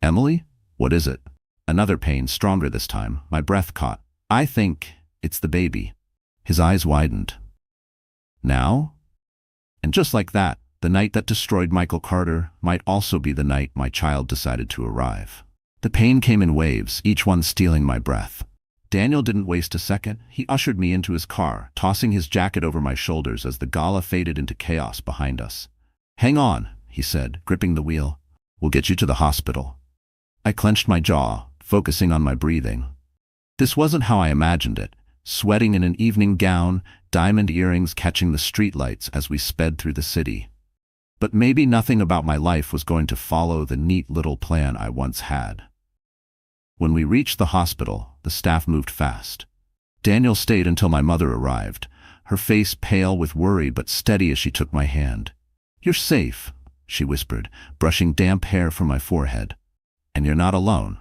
"Emily? What is it?" Another pain, stronger this time. My breath caught. "I think it's the baby." His eyes widened. "Now?" And just like that, the night that destroyed Michael Carter might also be the night my child decided to arrive. The pain came in waves, each one stealing my breath. Daniel didn't waste a second. He ushered me into his car, tossing his jacket over my shoulders as the gala faded into chaos behind us. "Hang on," he said, gripping the wheel. "We'll get you to the hospital." I clenched my jaw, focusing on my breathing. This wasn't how I imagined it. Sweating in an evening gown, diamond earrings catching the streetlights as we sped through the city. But maybe nothing about my life was going to follow the neat little plan I once had. When we reached the hospital, the staff moved fast. Daniel stayed until my mother arrived, her face pale with worry but steady as she took my hand. "You're safe," she whispered, brushing damp hair from my forehead. "And you're not alone."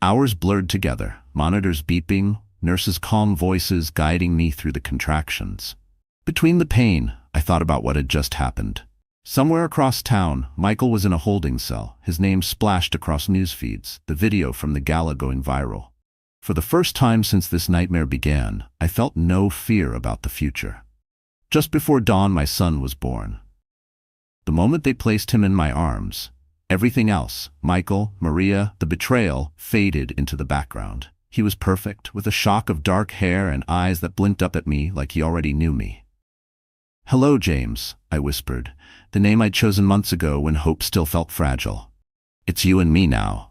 Hours blurred together, monitors beeping, nurses' calm voices guiding me through the contractions. Between the pain, I thought about what had just happened. Somewhere across town, Michael was in a holding cell, his name splashed across news feeds, the video from the gala going viral. For the first time since this nightmare began, I felt no fear about the future. Just before dawn, my son was born. The moment they placed him in my arms, everything else, Michael, Maria, the betrayal, faded into the background. He was perfect, with a shock of dark hair and eyes that blinked up at me like he already knew me. "Hello, James," I whispered, the name I'd chosen months ago when hope still felt fragile. "It's you and me now."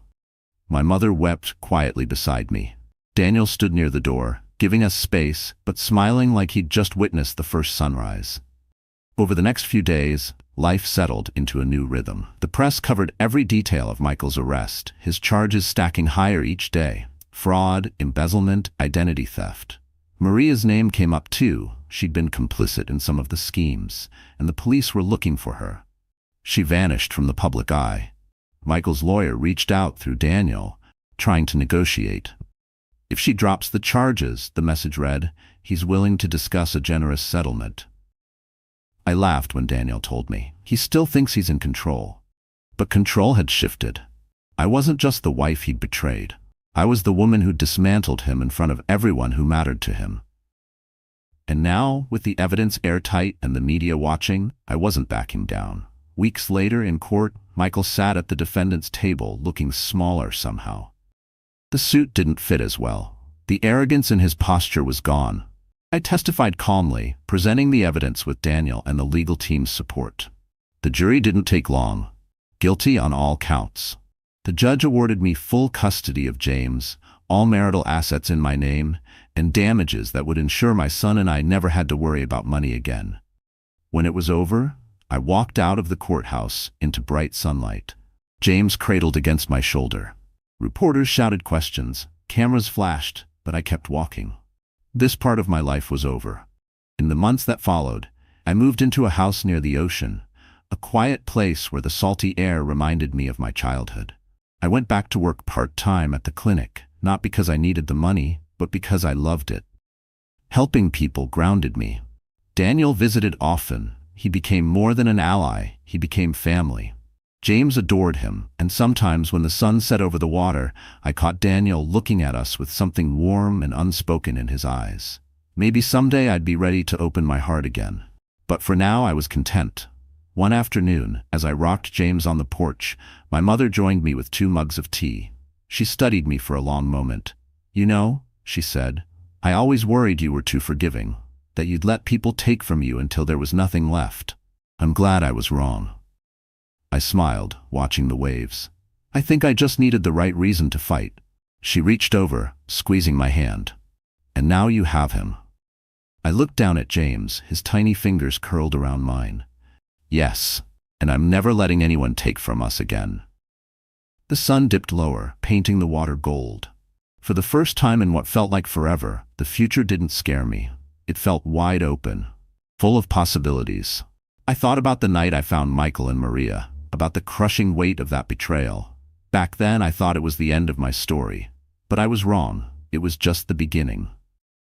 My mother wept quietly beside me. Daniel stood near the door, giving us space, but smiling like he'd just witnessed the first sunrise. Over the next few days, life settled into a new rhythm. The press covered every detail of Michael's arrest, his charges stacking higher each day. Fraud, embezzlement, identity theft. Maria's name came up too. She'd been complicit in some of the schemes, and the police were looking for her. She vanished from the public eye. Michael's lawyer reached out through Daniel, trying to negotiate. "If she drops the charges," the message read, "he's willing to discuss a generous settlement." I laughed when Daniel told me. He still thinks he's in control. But control had shifted. I wasn't just the wife he'd betrayed. I was the woman who dismantled him in front of everyone who mattered to him. And now, with the evidence airtight and the media watching, I wasn't backing down. Weeks later in court, Michael sat at the defendant's table looking smaller somehow. The suit didn't fit as well. The arrogance in his posture was gone. I testified calmly, presenting the evidence with Daniel and the legal team's support. The jury didn't take long. Guilty on all counts. The judge awarded me full custody of James, all marital assets in my name, and damages that would ensure my son and I never had to worry about money again. When it was over, I walked out of the courthouse into bright sunlight. James cradled against my shoulder. Reporters shouted questions, cameras flashed, but I kept walking. This part of my life was over. In the months that followed, I moved into a house near the ocean, a quiet place where the salty air reminded me of my childhood. I went back to work part-time at the clinic, not because I needed the money, but because I loved it. Helping people grounded me. Daniel visited often. He became more than an ally, he became family. James adored him, and sometimes when the sun set over the water, I caught Daniel looking at us with something warm and unspoken in his eyes. Maybe someday I'd be ready to open my heart again. But for now I was content. One afternoon, as I rocked James on the porch, my mother joined me with 2 mugs of tea. She studied me for a long moment. "You know," she said, "I always worried you were too forgiving, that you'd let people take from you until there was nothing left. I'm glad I was wrong." I smiled, watching the waves. "I think I just needed the right reason to fight." She reached over, squeezing my hand. "And now you have him." I looked down at James, his tiny fingers curled around mine. "Yes, and I'm never letting anyone take from us again." The sun dipped lower, painting the water gold. For the first time in what felt like forever, the future didn't scare me. It felt wide open, full of possibilities. I thought about the night I found Michael and Maria, about the crushing weight of that betrayal. Back then I thought it was the end of my story. But I was wrong. It was just the beginning.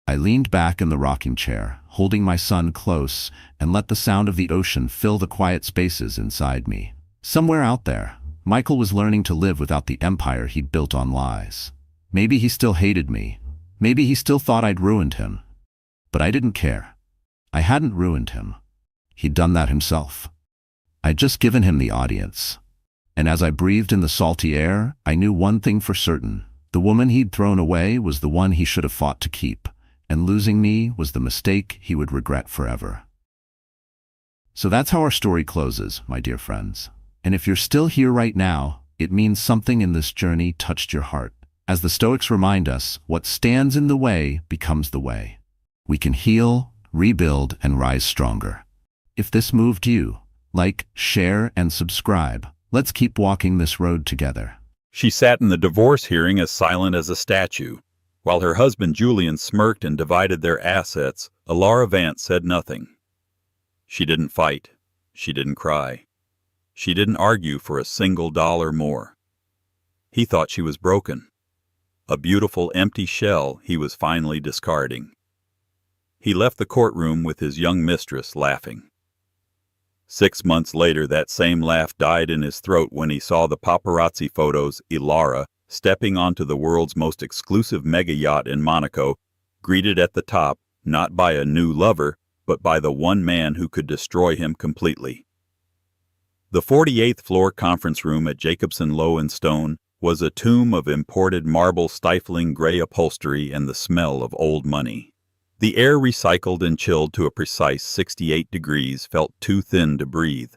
I leaned back in the rocking chair, holding my son close, and let the sound of the ocean fill the quiet spaces inside me. Somewhere out there, Michael was learning to live without the empire he'd built on lies. Maybe he still hated me. Maybe he still thought I'd ruined him. But I didn't care. I hadn't ruined him. He'd done that himself. I'd just given him the audience. And as I breathed in the salty air, I knew one thing for certain. The woman he'd thrown away was the one he should have fought to keep, and losing me was the mistake he would regret forever. So that's how our story closes, my dear friends. And if you're still here right now, it means something in this journey touched your heart. As the Stoics remind us, what stands in the way becomes the way. We can heal, rebuild, and rise stronger. If this moved you, like, share, and subscribe. Let's keep walking this road together. She sat in the divorce hearing as silent as a statue. While her husband Julian smirked and divided their assets, Alara Vance said nothing. She didn't fight. She didn't cry. She didn't argue for a single dollar more. He thought she was broken. A beautiful empty shell he was finally discarding. He left the courtroom with his young mistress laughing. 6 months later, that same laugh died in his throat when he saw the paparazzi photos Ilara, stepping onto the world's most exclusive mega yacht in Monaco, greeted at the top, not by a new lover, but by the one man who could destroy him completely. The 48th floor conference room at Jacobson Low and Stone was a tomb of imported marble, stifling gray upholstery and the smell of old money. The air, recycled and chilled to a precise 68 degrees, felt too thin to breathe.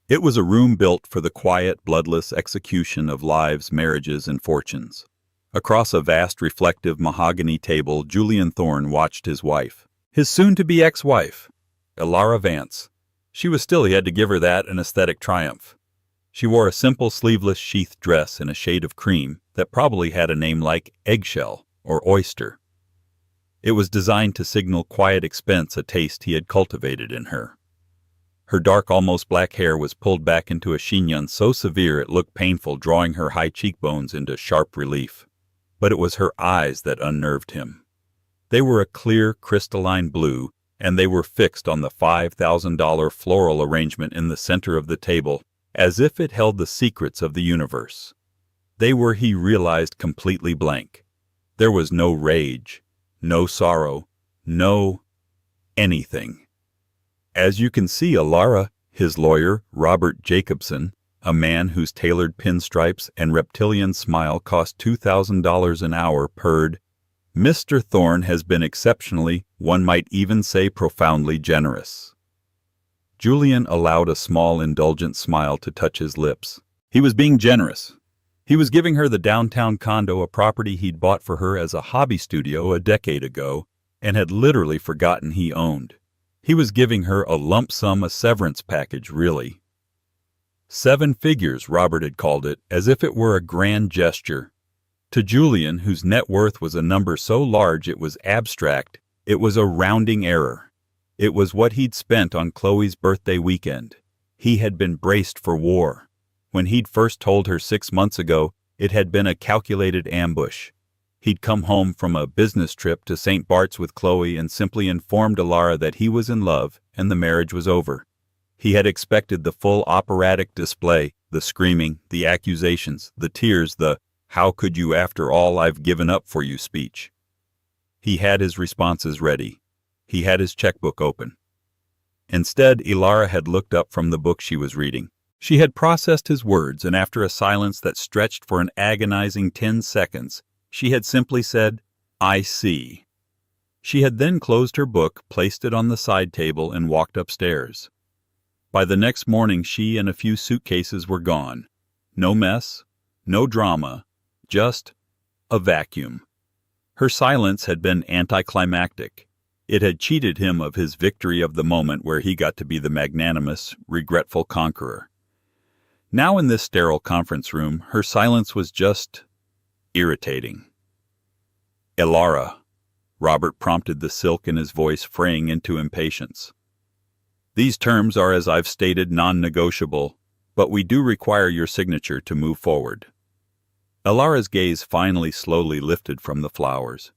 It was a room built for the quiet, bloodless execution of lives, marriages, and fortunes. Across a vast, reflective mahogany table, Julian Thorne watched his wife. His soon-to-be ex-wife, Ilara Vance. He had to give her that an aesthetic triumph. She wore a simple, sleeveless, sheathed dress in a shade of cream that probably had a name like eggshell or oyster. It was designed to signal quiet expense, a taste he had cultivated in her. Her dark, almost black hair was pulled back into a chignon so severe it looked painful, drawing her high cheekbones into sharp relief. But it was her eyes that unnerved him. They were a clear, crystalline blue, and they were fixed on the $5,000 floral arrangement in the center of the table, as if it held the secrets of the universe. They were, he realized, completely blank. There was no rage, no sorrow, no anything. As you can see, Ilara, his lawyer, Robert Jacobson, a man whose tailored pinstripes and reptilian smile cost $2,000 an hour, purred, "Mr. Thorne has been exceptionally, one might even say profoundly generous." Julian allowed a small, indulgent smile to touch his lips. He was being generous. He was giving her the downtown condo, a property he'd bought for her as a hobby studio a decade ago, and had literally forgotten he owned. He was giving her a lump sum, a severance package, really. 7 figures, Robert had called it, as if it were a grand gesture. To Julian, whose net worth was a number so large it was abstract, it was a rounding error. It was what he'd spent on Chloe's birthday weekend. He had been braced for war. When he'd first told her 6 months ago, it had been a calculated ambush. He'd come home from a business trip to St. Bart's with Chloe and simply informed Ilara that he was in love and the marriage was over. He had expected the full operatic display, the screaming, the accusations, the tears, the "how could you after all I've given up for you" speech. He had his responses ready. He had his checkbook open. Instead, Ilara had looked up from the book she was reading. She had processed his words, and after a silence that stretched for an agonizing 10 seconds, she had simply said, "I see." She had then closed her book, placed it on the side table, and walked upstairs. By the next morning, she and a few suitcases were gone. No mess, no drama, just a vacuum. Her silence had been anticlimactic. It had cheated him of his victory of the moment where he got to be the magnanimous, regretful conqueror. Now in this sterile conference room, her silence was just irritating. "Ilara," Robert prompted, the silk in his voice fraying into impatience. "These terms are, as I've stated, non-negotiable, but we do require your signature to move forward." Ilara's gaze finally slowly lifted from the flowers.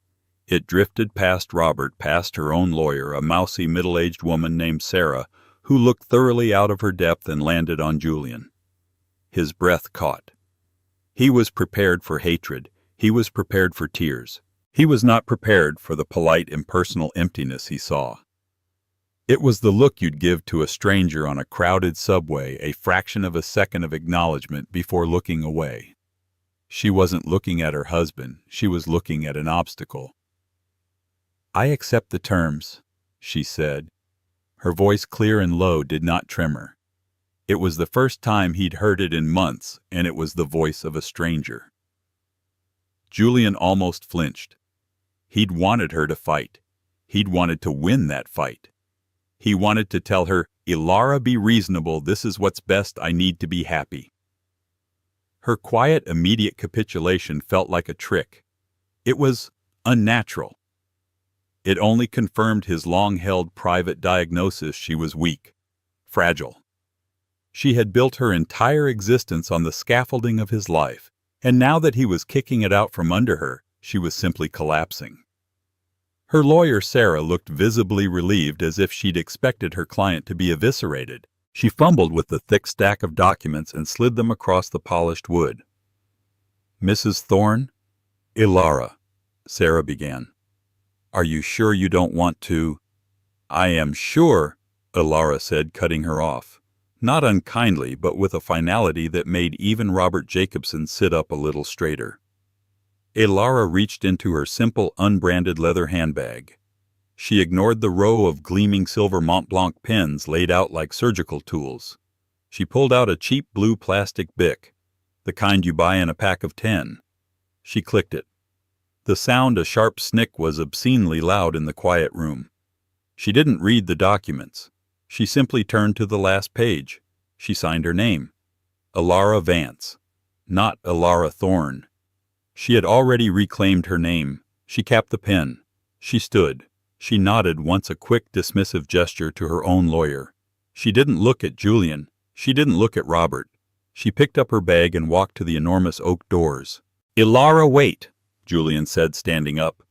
It drifted past Robert, past her own lawyer, a mousy middle-aged woman named Sarah, who looked thoroughly out of her depth, and landed on Julian. His breath caught. He was prepared for hatred. He was prepared for tears. He was not prepared for the polite, impersonal emptiness he saw. It was the look you'd give to a stranger on a crowded subway, a fraction of a second of acknowledgement before looking away. She wasn't looking at her husband. She was looking at an obstacle. "I accept the terms," she said. Her voice, clear and low, did not tremor. It was the first time he'd heard it in months, and it was the voice of a stranger. Julian almost flinched. He'd wanted her to fight. He'd wanted to win that fight. He wanted to tell her, "Ilara, be reasonable. This is what's best. I need to be happy." Her quiet, immediate capitulation felt like a trick. It was unnatural. It only confirmed his long-held private diagnosis: she was weak, fragile. She had built her entire existence on the scaffolding of his life, and now that he was kicking it out from under her, she was simply collapsing. Her lawyer, Sarah, looked visibly relieved, as if she'd expected her client to be eviscerated. She fumbled with the thick stack of documents and slid them across the polished wood. "Mrs. Thorne?" "Ilara," Sarah began. "Are you sure you don't want to—" "I am sure," Ilara said, cutting her off. Not unkindly, but with a finality that made even Robert Jacobson sit up a little straighter. Ilara reached into her simple, unbranded leather handbag. She ignored the row of gleaming silver Mont Blanc pens laid out like surgical tools. She pulled out a cheap blue plastic Bic, the kind you buy in a pack of 10. She clicked it. The sound, a sharp snick, was obscenely loud in the quiet room. She didn't read the documents. She simply turned to the last page. She signed her name. Ilara Vance, not Ilara Thorne. She had already reclaimed her name. She capped the pen. She stood. She nodded once, a quick, dismissive gesture to her own lawyer. She didn't look at Julian. She didn't look at Robert. She picked up her bag and walked to the enormous oak doors. "Ilara, wait," Julian said, standing up.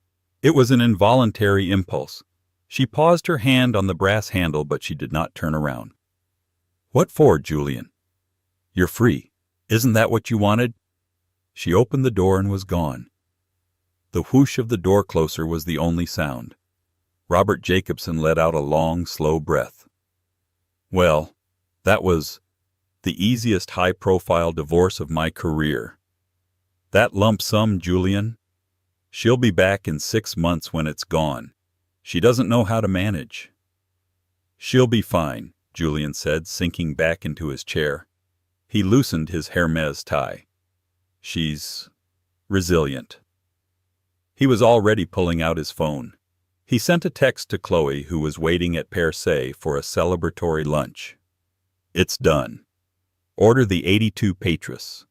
It was an involuntary impulse. She paused, her hand on the brass handle, but she did not turn around. "What for, Julian?" "You're free. Isn't that what you wanted?" She opened the door and was gone. The whoosh of the door closer was the only sound. Robert Jacobson let out a long, slow breath. "Well, that was the easiest high-profile divorce of my career. That lump sum, Julian? She'll be back in 6 months when it's gone. She doesn't know how to manage." "She'll be fine," Julian said, sinking back into his chair. He loosened his Hermes tie. "She's resilient." He was already pulling out his phone. He sent a text to Chloe, who was waiting at Per Se for a celebratory lunch. "It's done. Order the 82 Patras."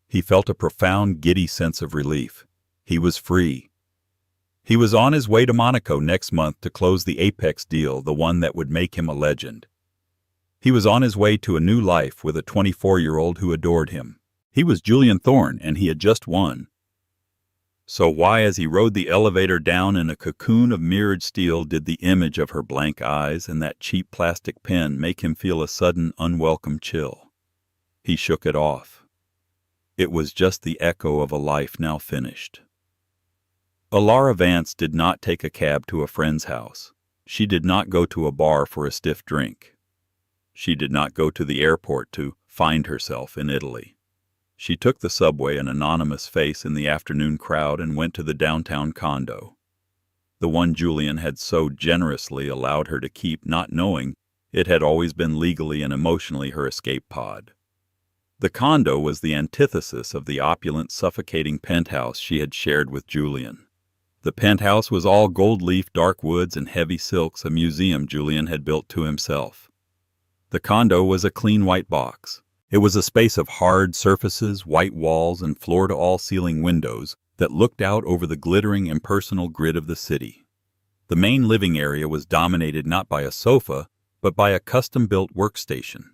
He felt a profound, giddy sense of relief. He was free. He was on his way to Monaco next month to close the Apex deal, the one that would make him a legend. He was on his way to a new life with a 24-year-old who adored him. He was Julian Thorne, and he had just won. So why, as he rode the elevator down in a cocoon of mirrored steel, did the image of her blank eyes and that cheap plastic pen make him feel a sudden, unwelcome chill? He shook it off. It was just the echo of a life now finished. Ilara Vance did not take a cab to a friend's house. She did not go to a bar for a stiff drink. She did not go to the airport to find herself in Italy. She took the subway, an anonymous face in the afternoon crowd, and went to the downtown condo. The one Julian had so generously allowed her to keep, not knowing it had always been legally and emotionally her escape pod. The condo was the antithesis of the opulent, suffocating penthouse she had shared with Julian. The penthouse was all gold leaf, dark woods, and heavy silks, a museum Julian had built to himself. The condo was a clean white box. It was a space of hard surfaces, white walls, and floor-to-all-ceiling windows that looked out over the glittering, impersonal grid of the city. The main living area was dominated not by a sofa, but by a custom-built workstation.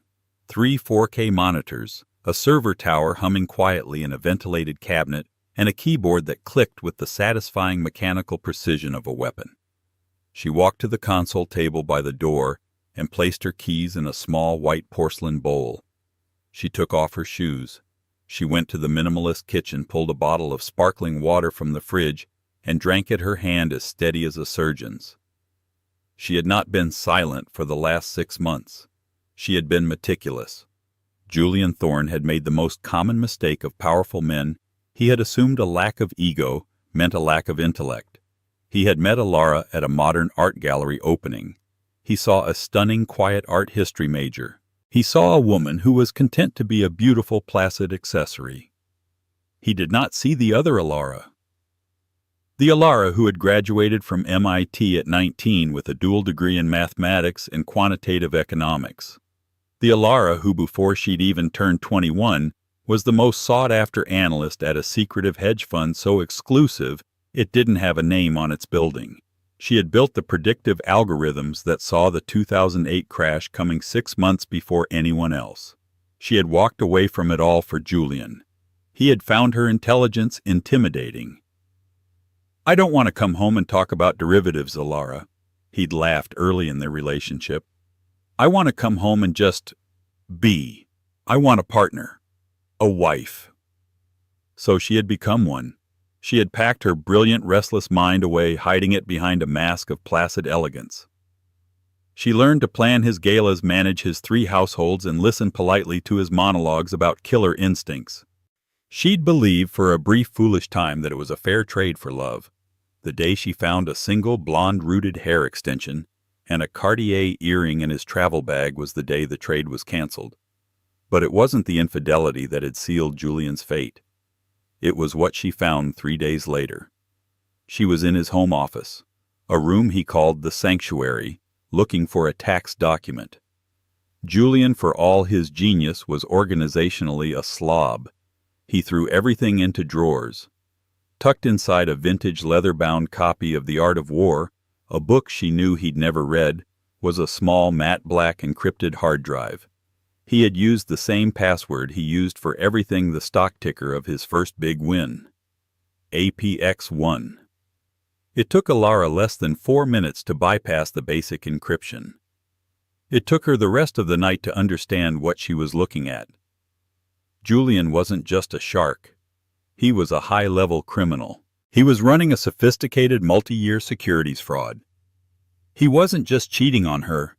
3 4K monitors, a server tower humming quietly in a ventilated cabinet, and a keyboard that clicked with the satisfying mechanical precision of a weapon. She walked to the console table by the door and placed her keys in a small white porcelain bowl. She took off her shoes. She went to the minimalist kitchen, pulled a bottle of sparkling water from the fridge, and drank it, her hand as steady as a surgeon's. She had not been silent for the last 6 months. She had been meticulous. Julian Thorne had made the most common mistake of powerful men. He had assumed a lack of ego meant a lack of intellect. He had met Ilara at a modern art gallery opening. He saw a stunning, quiet art history major. He saw a woman who was content to be a beautiful, placid accessory. He did not see the other Ilara. The Ilara who had graduated from MIT at 19 with a dual degree in mathematics and quantitative economics. The Ilara who, before she'd even turned 21, was the most sought-after analyst at a secretive hedge fund so exclusive it didn't have a name on its building. She had built the predictive algorithms that saw the 2008 crash coming 6 months before anyone else. She had walked away from it all for Julian. He had found her intelligence intimidating. I don't want to come home and talk about derivatives, Alara. He'd laughed early in their relationship. I want to come home and just be. I want a partner. A wife. So she had become one. She had packed her brilliant, restless mind away, hiding it behind a mask of placid elegance. She learned to plan his galas, manage his 3 households, and listen politely to his monologues about killer instincts. She'd believed for a brief, foolish time that it was a fair trade for love. The day she found a single blonde-rooted hair extension and a Cartier earring in his travel bag was the day the trade was canceled. But it wasn't the infidelity that had sealed Julian's fate. It was what she found 3 days later. She was in his home office, a room he called the sanctuary, looking for a tax document. Julian, for all his genius, was organizationally a slob. He threw everything into drawers. Tucked inside a vintage leather-bound copy of The Art of War, a book she knew he'd never read, was a small matte black encrypted hard drive. He had used the same password he used for everything, the stock ticker of his first big win. APX1. It took Alara less than 4 minutes to bypass the basic encryption. It took her the rest of the night to understand what she was looking at. Julian wasn't just a shark. He was a high-level criminal. He was running a sophisticated multi-year securities fraud. He wasn't just cheating on her.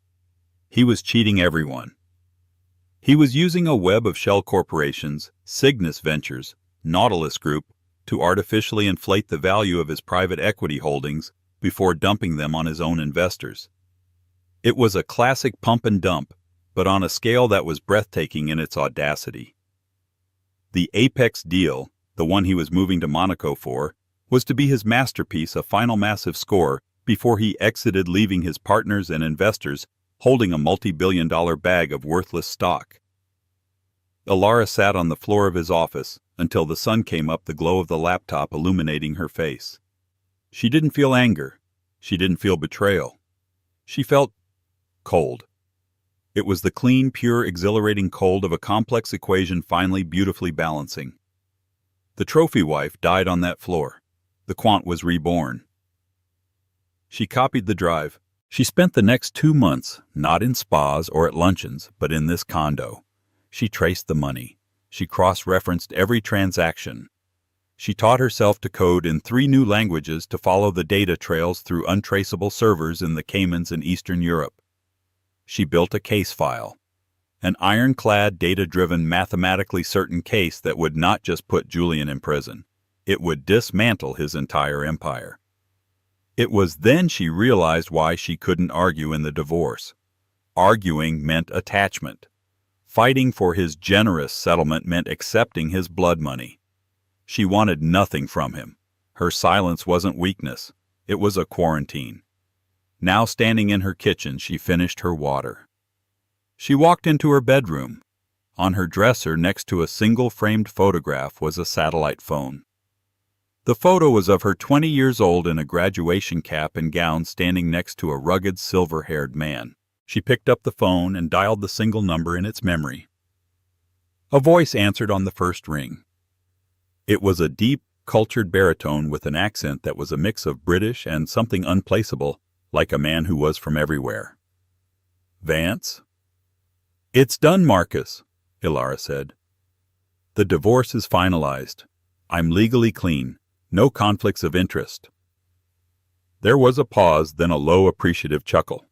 He was cheating everyone. He was using a web of shell corporations, Cygnus Ventures, Nautilus Group, to artificially inflate the value of his private equity holdings before dumping them on his own investors. It was a classic pump and dump, but on a scale that was breathtaking in its audacity. The apex deal, the one he was moving to Monaco for, was to be his masterpiece, a final massive score, before he exited, leaving his partners and investors holding a multi-billion-dollar bag of worthless stock. Alara sat on the floor of his office until the sun came up, the glow of the laptop illuminating her face. She didn't feel anger. She didn't feel betrayal. She felt cold. It was the clean, pure, exhilarating cold of a complex equation finally beautifully balancing. The trophy wife died on that floor. The quant was reborn. She copied the drive. She spent the next 2 months, not in spas or at luncheons, but in this condo. She traced the money. She cross-referenced every transaction. She taught herself to code in 3 new languages to follow the data trails through untraceable servers in the Caymans and Eastern Europe. She built a case file, an ironclad, data-driven, mathematically certain case that would not just put Julian in prison. It would dismantle his entire empire. It was then she realized why she couldn't argue in the divorce. Arguing meant attachment. Fighting for his generous settlement meant accepting his blood money. She wanted nothing from him. Her silence wasn't weakness. It was a quarantine. Now standing in her kitchen, she finished her water. She walked into her bedroom. On her dresser, next to a single-framed photograph, was a satellite phone. The photo was of her 20 years old in a graduation cap and gown, standing next to a rugged, silver-haired man. She picked up the phone and dialed the single number in its memory. A voice answered on the first ring. It was a deep, cultured baritone with an accent that was a mix of British and something unplaceable, like a man who was from everywhere. "Vance?" "It's done, Marcus," Alara said. "The divorce is finalized. I'm legally clean. No conflicts of interest." There was a pause, then a low, appreciative chuckle.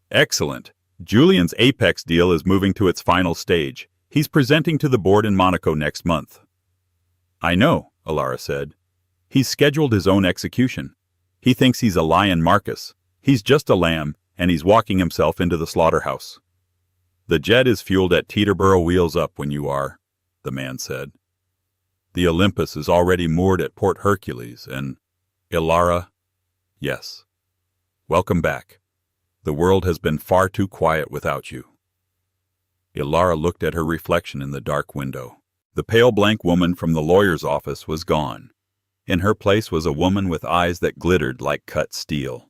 "Excellent. Julian's Apex deal is moving to its final stage. He's presenting to the board in Monaco next month." "I know," Alara said. "He's scheduled his own execution. He thinks he's a lion, Marcus. He's just a lamb, and he's walking himself into the slaughterhouse." "The jet is fueled at Teterboro, wheels up when you are," the man said. "The Olympus is already moored at Port Hercules, and Alara, yes. Welcome back. The world has been far too quiet without you." Alara looked at her reflection in the dark window. The pale blank woman from the lawyer's office was gone. In her place was a woman with eyes that glittered like cut steel.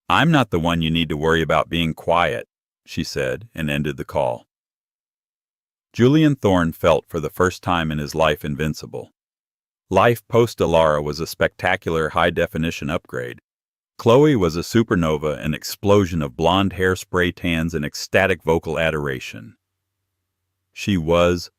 "I'm not the one you need to worry about being quiet," she said, and ended the call. Julian Thorne felt for the first time in his life invincible. Life post-Alara was a spectacular high-definition upgrade. Chloe was a supernova, an explosion of blonde hair, spray tans, and ecstatic vocal adoration. He was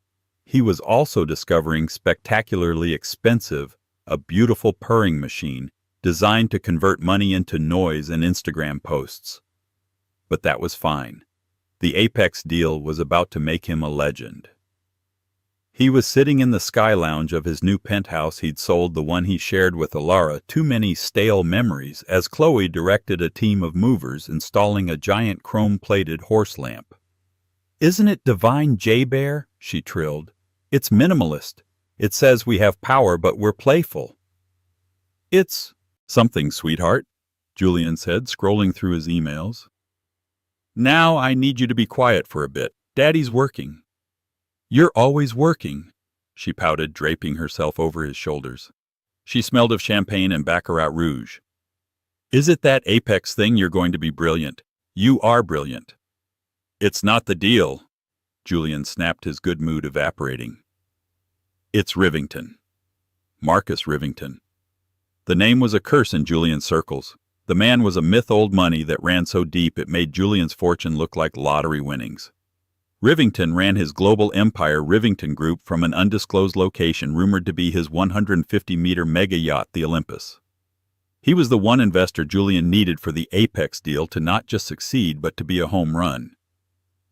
also discovering spectacularly expensive, a beautiful purring machine designed to convert money into noise and Instagram posts. But that was fine. The Apex deal was about to make him a legend. He was sitting in the sky lounge of his new penthouse he'd sold, the one he shared with Alara. Too many stale memories, as Chloe directed a team of movers installing a giant chrome-plated horse lamp. "Isn't it divine, J-Bear?" she trilled. "It's minimalist. It says we have power, but we're playful." "It's something, sweetheart," Julian said, scrolling through his emails. "Now I need you to be quiet for a bit. Daddy's working." "You're always working," she pouted, draping herself over his shoulders. She smelled of champagne and baccarat rouge. "Is it that Apex thing? You're going to be brilliant. You are brilliant." "It's not the deal," Julian snapped, his good mood evaporating. "It's Rivington. Marcus Rivington." The name was a curse in Julian's circles. The man was a myth, old money that ran so deep it made Julian's fortune look like lottery winnings. Rivington ran his global empire, Rivington Group, from an undisclosed location rumored to be his 150-meter mega yacht, the Olympus. He was the one investor Julian needed for the Apex deal to not just succeed, but to be a home run.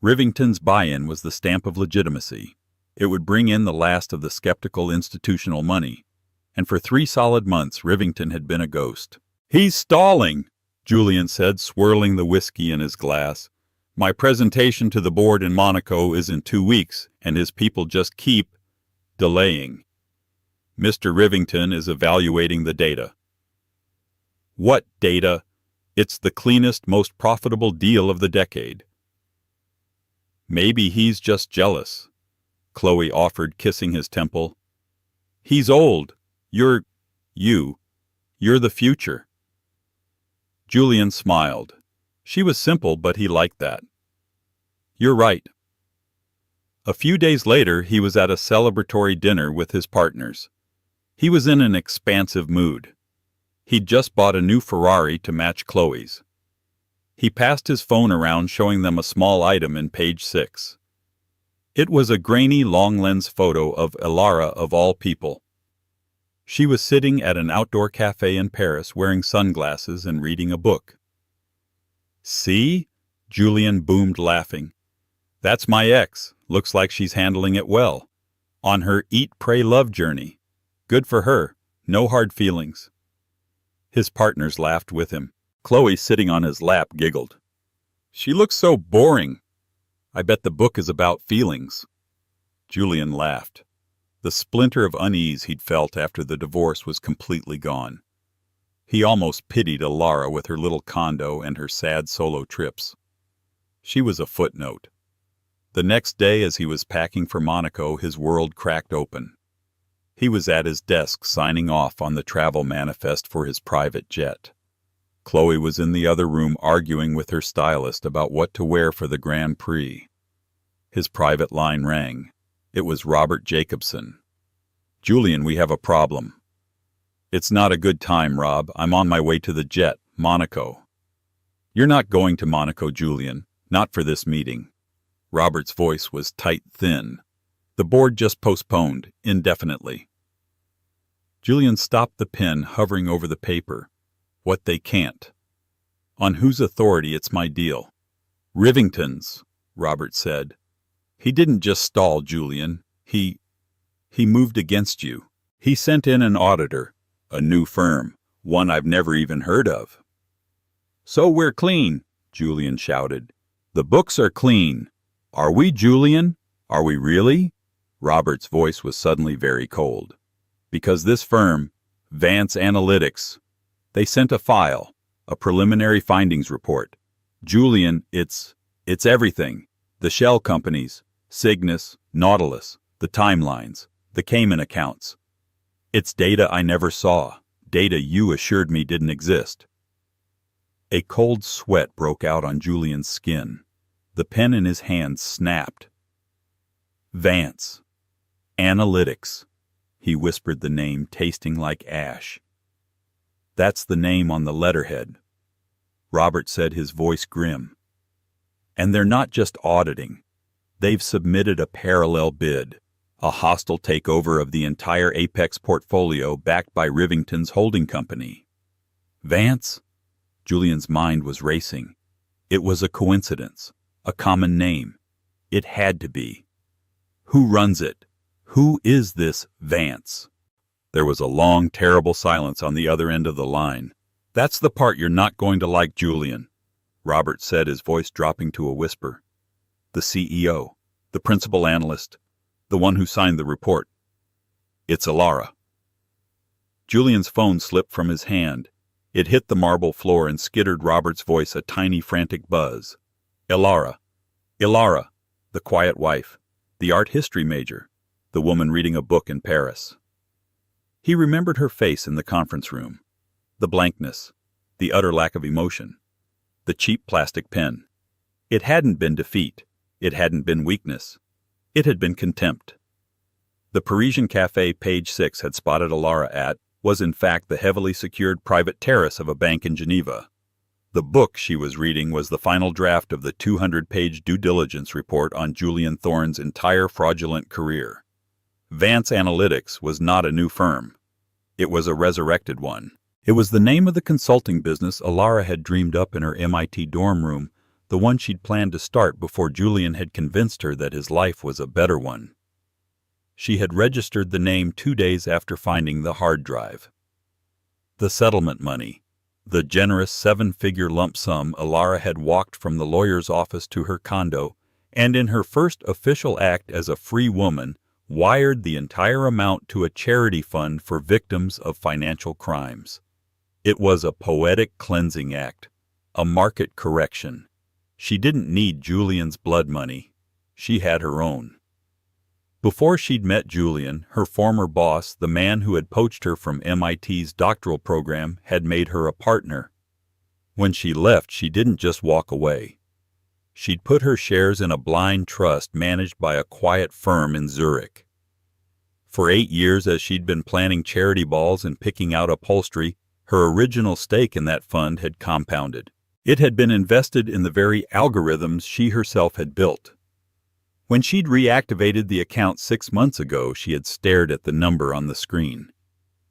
Rivington's buy-in was the stamp of legitimacy. It would bring in the last of the skeptical institutional money. And for 3 solid months, Rivington had been a ghost. "He's stalling," Julian said, swirling the whiskey in his glass. "My presentation to the board in Monaco is in 2 weeks, and his people just keep delaying. Mr. Rivington is evaluating the data." "What data? It's the cleanest, most profitable deal of the decade." "Maybe he's just jealous," Chloe offered, kissing his temple. "He's old. You're the future." Julian smiled. She was simple, but he liked that. "You're right." A few days later, he was at a celebratory dinner with his partners. He was in an expansive mood. He'd just bought a new Ferrari to match Chloe's. He passed his phone around, showing them a small item in page 6. It was a grainy, long-lens photo of Alara, of all people. She was sitting at an outdoor cafe in Paris, wearing sunglasses and reading a book. "See?" Julian boomed, laughing. "That's my ex. Looks like she's handling it well. On her eat, pray, love journey. Good for her. No hard feelings." His partners laughed with him. Chloe, sitting on his lap, giggled. "She looks so boring. I bet the book is about feelings." Julian laughed. The splinter of unease he'd felt after the divorce was completely gone. He almost pitied Alara with her little condo and her sad solo trips. She was a footnote. The next day, as he was packing for Monaco, his world cracked open. He was at his desk signing off on the travel manifest for his private jet. Chloe was in the other room arguing with her stylist about what to wear for the Grand Prix. His private line rang. It was Robert Jacobson. "Julian, we have a problem." "It's not a good time, Rob. I'm on my way to the jet, Monaco." "You're not going to Monaco, Julian. Not for this meeting." Robert's voice was tight, thin. "The board just postponed, indefinitely." Julian stopped the pen hovering over the paper. "What they can't." "On whose authority? It's my deal." "Rivington's," Robert said. "He didn't just stall, Julian. He moved against you. He sent in an auditor, a new firm, one I've never even heard of." "So we're clean," Julian shouted. "The books are clean. Are we, Julian? Are we really?" Robert's voice was suddenly very cold. "Because this firm, Vance Analytics, they sent a file, a preliminary findings report. Julian, it's everything. The shell companies, Cygnus, Nautilus, the timelines, the Cayman accounts. It's data I never saw, data you assured me didn't exist." A cold sweat broke out on Julian's skin. The pen in his hand snapped. Vance. Analytics. He whispered the name, tasting like ash. That's the name on the letterhead, Robert said, his voice grim. And they're not just auditing. They've submitted a parallel bid, a hostile takeover of the entire Apex portfolio backed by Rivington's holding company. Vance? Julian's mind was racing. It was a coincidence, a common name. It had to be. Who runs it? Who is this Vance? There was a long, terrible silence on the other end of the line. That's the part you're not going to like, Julian, Robert said, his voice dropping to a whisper. The CEO, the principal analyst, the one who signed the report. It's Alara. Julian's phone slipped from his hand. It hit the marble floor and skittered Robert's voice a tiny, frantic buzz. Alara. Alara, the quiet wife, the art history major, the woman reading a book in Paris. He remembered her face in the conference room. The blankness, the utter lack of emotion, the cheap plastic pen. It hadn't been defeat. It hadn't been weakness. It had been contempt. The Parisian café Page 6 had spotted Alara at was in fact the heavily secured private terrace of a bank in Geneva. The book she was reading was the final draft of the 200-page due diligence report on Julian Thorne's entire fraudulent career. Vance Analytics was not a new firm. It was a resurrected one. It was the name of the consulting business Alara had dreamed up in her MIT dorm room, the one she'd planned to start before Julian had convinced her that his life was a better one. She had registered the name 2 days after finding the hard drive. The settlement money, the generous 7-figure lump sum Alara had walked from the lawyer's office to her condo, and in her first official act as a free woman, wired the entire amount to a charity fund for victims of financial crimes. It was a poetic cleansing act, a market correction. She didn't need Julian's blood money. She had her own. Before she'd met Julian, her former boss, the man who had poached her from MIT's doctoral program, had made her a partner. When she left, she didn't just walk away. She'd put her shares in a blind trust managed by a quiet firm in Zurich. For 8 years, as she'd been planning charity balls and picking out upholstery, her original stake in that fund had compounded. It had been invested in the very algorithms she herself had built. When she'd reactivated the account 6 months ago, she had stared at the number on the screen.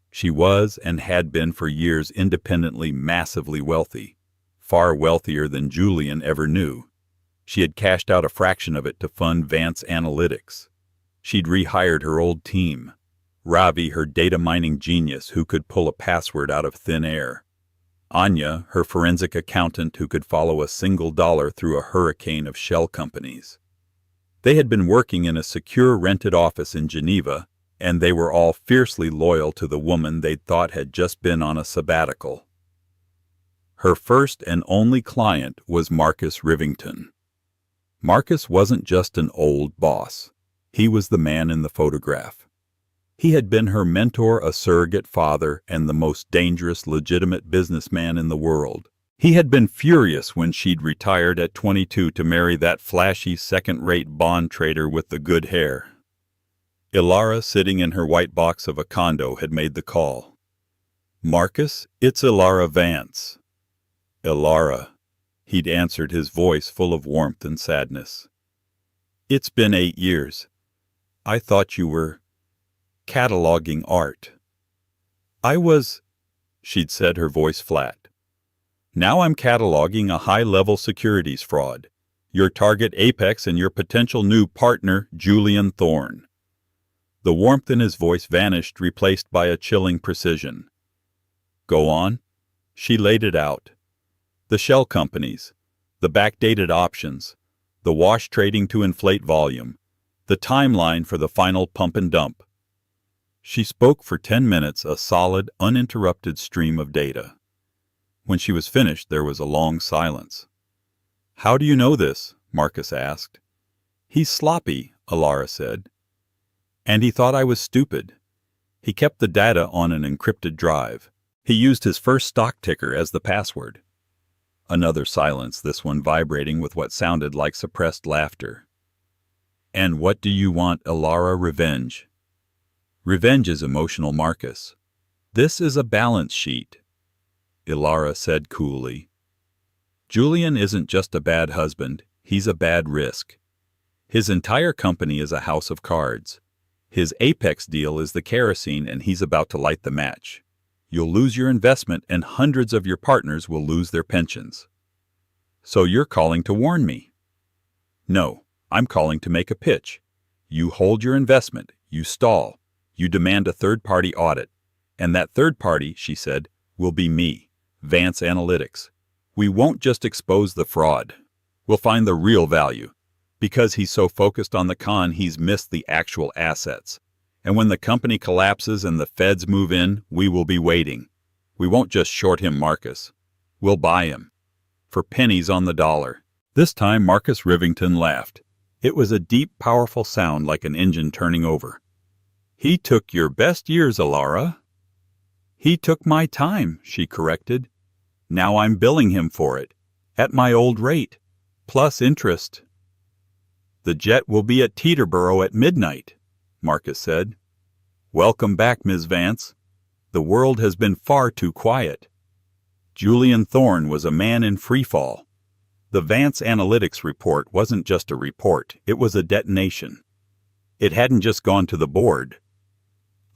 She was and had been for years independently massively wealthy, far wealthier than Julian ever knew. She had cashed out a fraction of it to fund Vance Analytics. She'd rehired her old team. Ravi, her data mining genius who could pull a password out of thin air. Anya, her forensic accountant who could follow a single dollar through a hurricane of shell companies. They had been working in a secure rented office in Geneva, and they were all fiercely loyal to the woman they'd thought had just been on a sabbatical. Her first and only client was Marcus Rivington. Marcus wasn't just an old boss. He was the man in the photograph. He had been her mentor, a surrogate father, and the most dangerous legitimate businessman in the world. He had been furious when she'd retired at 22 to marry that flashy second-rate bond trader with the good hair. Alara, sitting in her white box of a condo, had made the call. "Marcus, it's Alara Vance." "Alara," he'd answered, his voice full of warmth and sadness. "It's been 8 years. I thought you were cataloging art." "I was," she'd said, her voice flat. "Now I'm cataloging a high-level securities fraud. Your target Apex and your potential new partner, Julian Thorne." The warmth in his voice vanished, replaced by a chilling precision. "Go on." She laid it out. The shell companies, the backdated options, the wash trading to inflate volume, the timeline for the final pump and dump. She spoke for 10 minutes, a solid, uninterrupted stream of data. When she was finished, there was a long silence. "How do you know this?" Marcus asked. "He's sloppy," Alara said. "And he thought I was stupid. He kept the data on an encrypted drive. He used his first stock ticker as the password." Another silence, this one vibrating with what sounded like suppressed laughter. "And what do you want, Alara? Revenge?" Revenge is emotional, Marcus. This is a balance sheet, Ilara said coolly. Julian isn't just a bad husband, he's a bad risk. His entire company is a house of cards. His apex deal is the kerosene and he's about to light the match. You'll lose your investment and hundreds of your partners will lose their pensions. So you're calling to warn me? No, I'm calling to make a pitch. You hold your investment, you stall, you demand a third-party audit. And that third party, she said, will be me, Vance Analytics. We won't just expose the fraud. We'll find the real value. Because he's so focused on the con, he's missed the actual assets. And when the company collapses and the feds move in, we will be waiting. We won't just short him, Marcus. We'll buy him. For pennies on the dollar. This time Marcus Rivington laughed. It was a deep, powerful sound like an engine turning over. He took your best years, Ilara. He took my time, she corrected. Now I'm billing him for it. At my old rate. Plus interest. The jet will be at Teterboro at midnight, Marcus said. Welcome back, Ms. Vance. The world has been far too quiet. Julian Thorne was a man in freefall. The Vance Analytics report wasn't just a report, it was a detonation. It hadn't just gone to the board.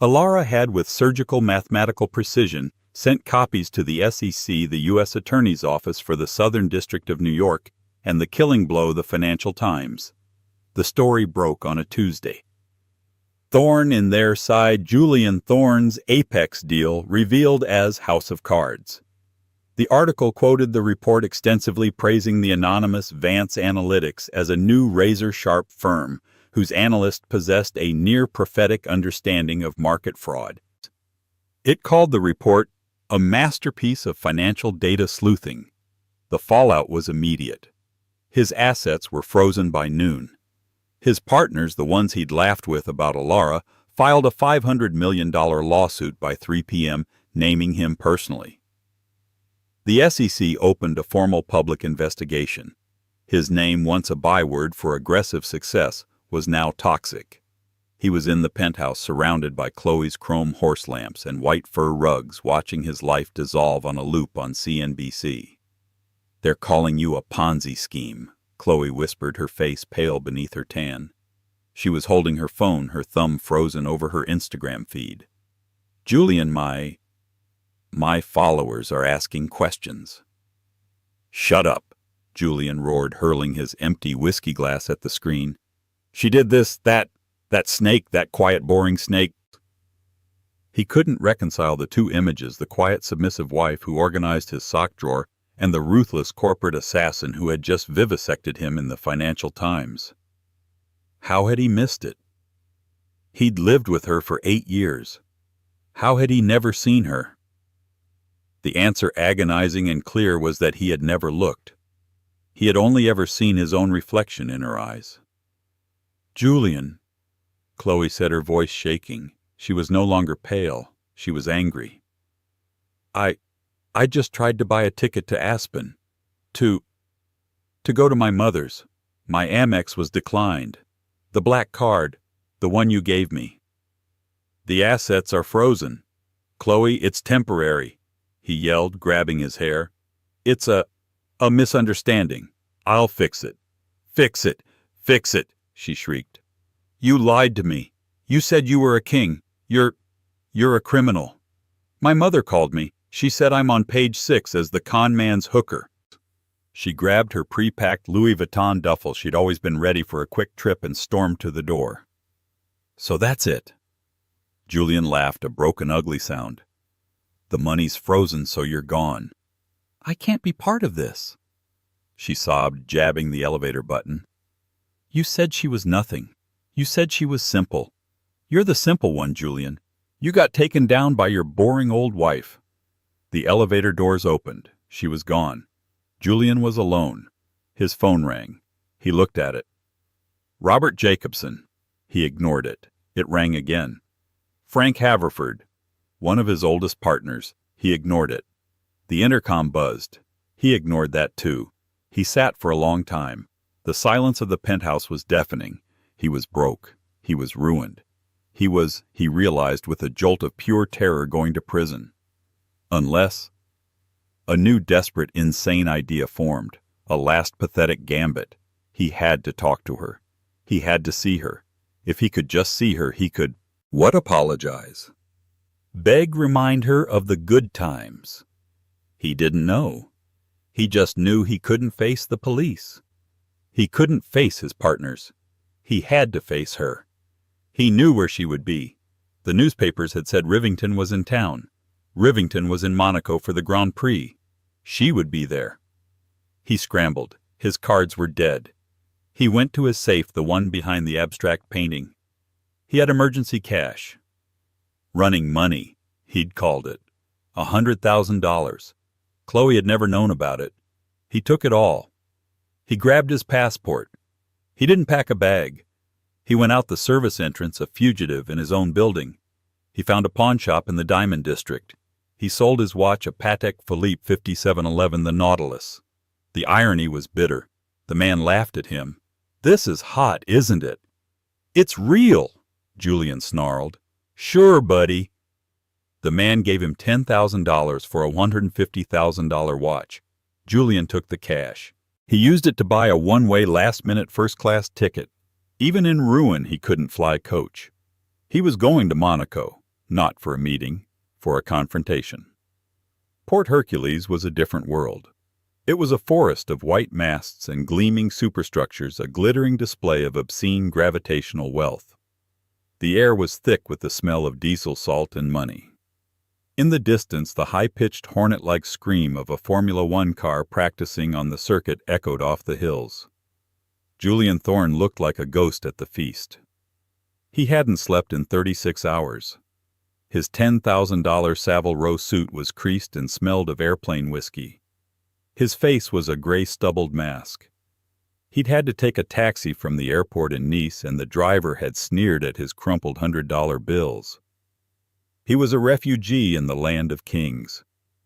Ilara had, with surgical mathematical precision, sent copies to the SEC, the U.S. Attorney's Office for the Southern District of New York, and the Killing Blow, the Financial Times. The story broke on a Tuesday. Thorne in their side, Julian Thorne's Apex deal revealed as House of Cards. The article quoted the report extensively, praising the anonymous Vance Analytics as a new razor-sharp firm whose analysts possessed a near-prophetic understanding of market fraud. It called the report a masterpiece of financial data sleuthing. The fallout was immediate. His assets were frozen by noon. His partners, the ones he'd laughed with about Ilara, filed a $500 million lawsuit by 3 p.m., naming him personally. The SEC opened a formal public investigation. His name, once a byword for aggressive success, was now toxic. He was in the penthouse surrounded by Chloe's chrome horse lamps and white fur rugs, watching his life dissolve on a loop on CNBC. They're calling you a Ponzi scheme, Chloe whispered, her face pale beneath her tan. She was holding her phone, her thumb frozen over her Instagram feed. Julian, my followers are asking questions. Shut up, Julian roared, hurling his empty whiskey glass at the screen. She did this, that snake, that quiet, boring snake. He couldn't reconcile the two images, the quiet, submissive wife who organized his sock drawer and the ruthless corporate assassin who had just vivisected him in the Financial Times. How had he missed it? He'd lived with her for 8 years. How had he never seen her? The answer, agonizing and clear, was that he had never looked. He had only ever seen his own reflection in her eyes. Julian, Chloe said, her voice shaking. She was no longer pale. She was angry. I just tried to buy a ticket to Aspen. To go to my mother's. My Amex was declined. The black card, the one you gave me. The assets are frozen. Chloe, it's temporary, he yelled, grabbing his hair. It's a misunderstanding. I'll fix it. Fix it. Fix it, she shrieked. You lied to me. You said you were a king. You're a criminal. My mother called me. She said I'm on page 6 as the con man's hooker. She grabbed her pre-packed Louis Vuitton duffel. She'd always been ready for a quick trip and stormed to the door. So that's it. Julian laughed, a broken, ugly sound. The money's frozen, so you're gone. I can't be part of this, she sobbed, jabbing the elevator button. You said she was nothing. You said she was simple. You're the simple one, Julian. You got taken down by your boring old wife. The elevator doors opened. She was gone. Julian was alone. His phone rang. He looked at it. Robert Jacobson. He ignored it. It rang again. Frank Haverford. One of his oldest partners. He ignored it. The intercom buzzed. He ignored that too. He sat for a long time. The silence of the penthouse was deafening. He was broke. He was ruined. He realized with a jolt of pure terror, going to prison. Unless... A new desperate, insane idea formed, a last pathetic gambit. He had to talk to her. He had to see her. If he could just see her, he could... What apologize? Beg, remind her of the good times. He didn't know. He just knew he couldn't face the police. He couldn't face his partners. He had to face her. He knew where she would be. The newspapers had said Rivington was in town. Rivington was in Monaco for the Grand Prix. She would be there. He scrambled. His cards were dead. He went to his safe, the one behind the abstract painting. He had emergency cash. Running money, he'd called it. $100,000. Chloe had never known about it. He took it all. He grabbed his passport. He didn't pack a bag. He went out the service entrance, a fugitive in his own building. He found a pawn shop in the Diamond District. He sold his watch, a Patek Philippe 5711, the Nautilus. The irony was bitter. The man laughed at him. "This is hot, isn't it?" "It's real," Julian snarled. "Sure, buddy." The man gave him $10,000 for a $150,000 watch. Julian took the cash. He used it to buy a one-way last-minute first-class ticket. Even in ruin, he couldn't fly coach. He was going to Monaco, not for a meeting, for a confrontation. Port Hercules was a different world. It was a forest of white masts and gleaming superstructures, a glittering display of obscene gravitational wealth. The air was thick with the smell of diesel salt and money. In the distance, the high-pitched hornet-like scream of a Formula One car practicing on the circuit echoed off the hills. Julian Thorne looked like a ghost at the feast. He hadn't slept in 36 hours. His $10,000 Savile Row suit was creased and smelled of airplane whiskey. His face was a gray stubbled mask. He'd had to take a taxi from the airport in Nice, and the driver had sneered at his crumpled $100 bills. He was a refugee in the land of kings.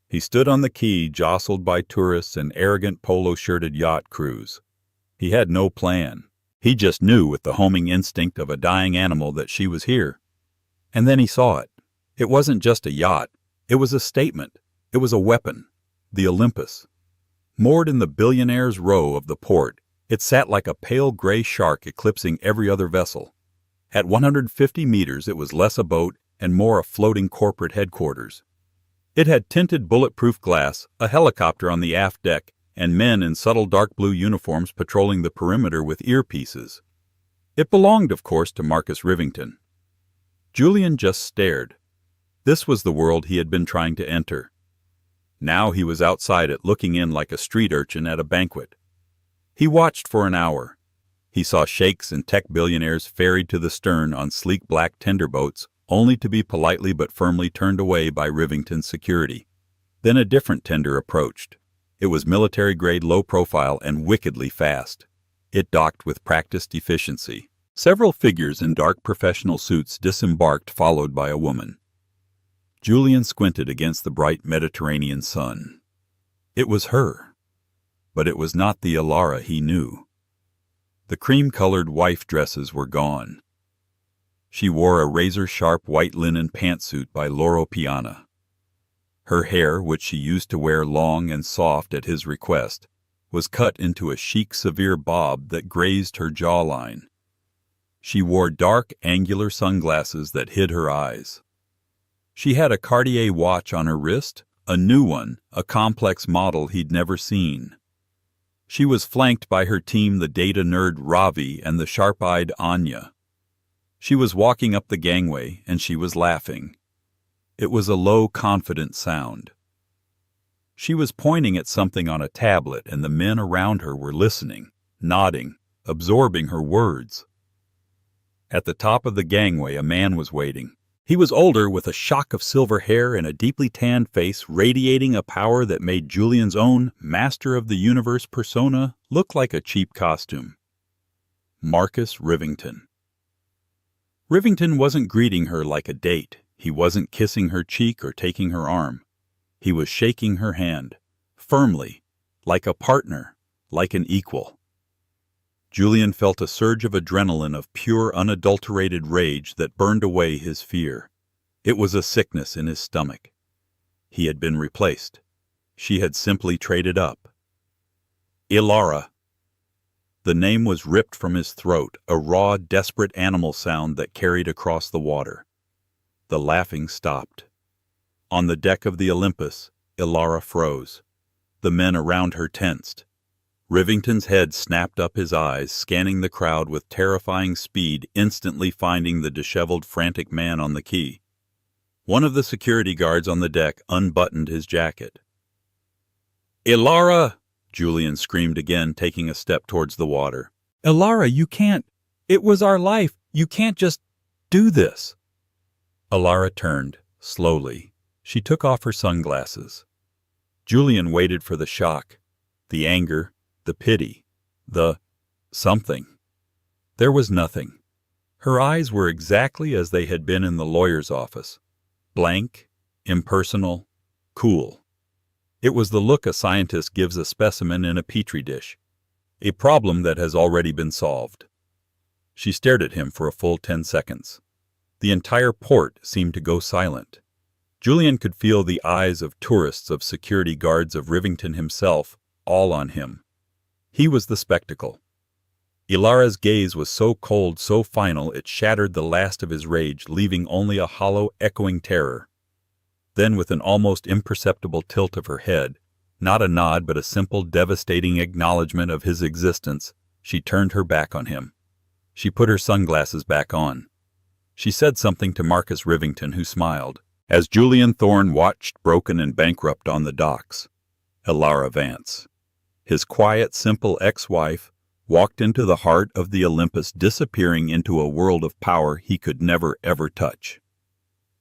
He stood on the quay, jostled by tourists and arrogant polo-shirted yacht crews. He had no plan. He just knew with the homing instinct of a dying animal that she was here. And then he saw it. It wasn't just a yacht. It was a statement. It was a weapon. The Olympus. Moored in the billionaire's row of the port, it sat like a pale gray shark eclipsing every other vessel. At 150 meters, it was less a boat and more a floating corporate headquarters. It had tinted bulletproof glass, a helicopter on the aft deck, and men in subtle dark blue uniforms patrolling the perimeter with earpieces. It belonged, of course, to Marcus Rivington. Julian just stared. This was the world he had been trying to enter. Now he was outside it, looking in like a street urchin at a banquet. He watched for an hour. He saw sheikhs and tech billionaires ferried to the stern on sleek black tender boats, only to be politely but firmly turned away by Rivington's security. Then a different tender approached. It was military-grade, low-profile, and wickedly fast. It docked with practiced efficiency. Several figures in dark professional suits disembarked, followed by a woman. Julian squinted against the bright Mediterranean sun. It was her. But it was not the Alara he knew. The cream-colored wife dresses were gone. She wore a razor-sharp white linen pantsuit by Loro Piana. Her hair, which she used to wear long and soft at his request, was cut into a chic, severe bob that grazed her jawline. She wore dark, angular sunglasses that hid her eyes. She had a Cartier watch on her wrist, a new one, a complex model he'd never seen. She was flanked by her team, the data nerd Ravi and the sharp-eyed Anya. She was walking up the gangway, and she was laughing. It was a low, confident sound. She was pointing at something on a tablet, and the men around her were listening, nodding, absorbing her words. At the top of the gangway, a man was waiting. He was older, with a shock of silver hair and a deeply tanned face, radiating a power that made Julian's own Master of the Universe persona look like a cheap costume. Marcus Rivington. Rivington wasn't greeting her like a date. He wasn't kissing her cheek or taking her arm. He was shaking her hand, firmly, like a partner, like an equal. Julian felt a surge of adrenaline of pure, unadulterated rage that burned away his fear. It was a sickness in his stomach. He had been replaced. She had simply traded up. Ilara. The name was ripped from his throat, a raw, desperate animal sound that carried across the water. The laughing stopped. On the deck of the Olympus, Ilara froze. The men around her tensed. Rivington's head snapped up, his eyes scanning the crowd with terrifying speed, instantly finding the disheveled, frantic man on the quay. One of the security guards on the deck unbuttoned his jacket. "Ilara!" Julian screamed again, taking a step towards the water. "Ilara, you can't. It was our life. You can't just do this." Ilara turned, slowly. She took off her sunglasses. Julian waited for the shock, the anger, the pity, the something. There was nothing. Her eyes were exactly as they had been in the lawyer's office. Blank, impersonal, cool. It was the look a scientist gives a specimen in a petri dish, a problem that has already been solved. She stared at him for a full 10 seconds. The entire port seemed to go silent. Julian could feel the eyes of tourists, of security guards, of Rivington himself, all on him. He was the spectacle. Ilara's gaze was so cold, so final, it shattered the last of his rage, leaving only a hollow, echoing terror. Then, with an almost imperceptible tilt of her head, not a nod but a simple, devastating acknowledgement of his existence, she turned her back on him. She put her sunglasses back on. She said something to Marcus Rivington, who smiled, as Julian Thorne watched, broken and bankrupt, on the docks. Ilara Vance, his quiet, simple ex-wife, walked into the heart of the Olympus, disappearing into a world of power he could never, ever touch.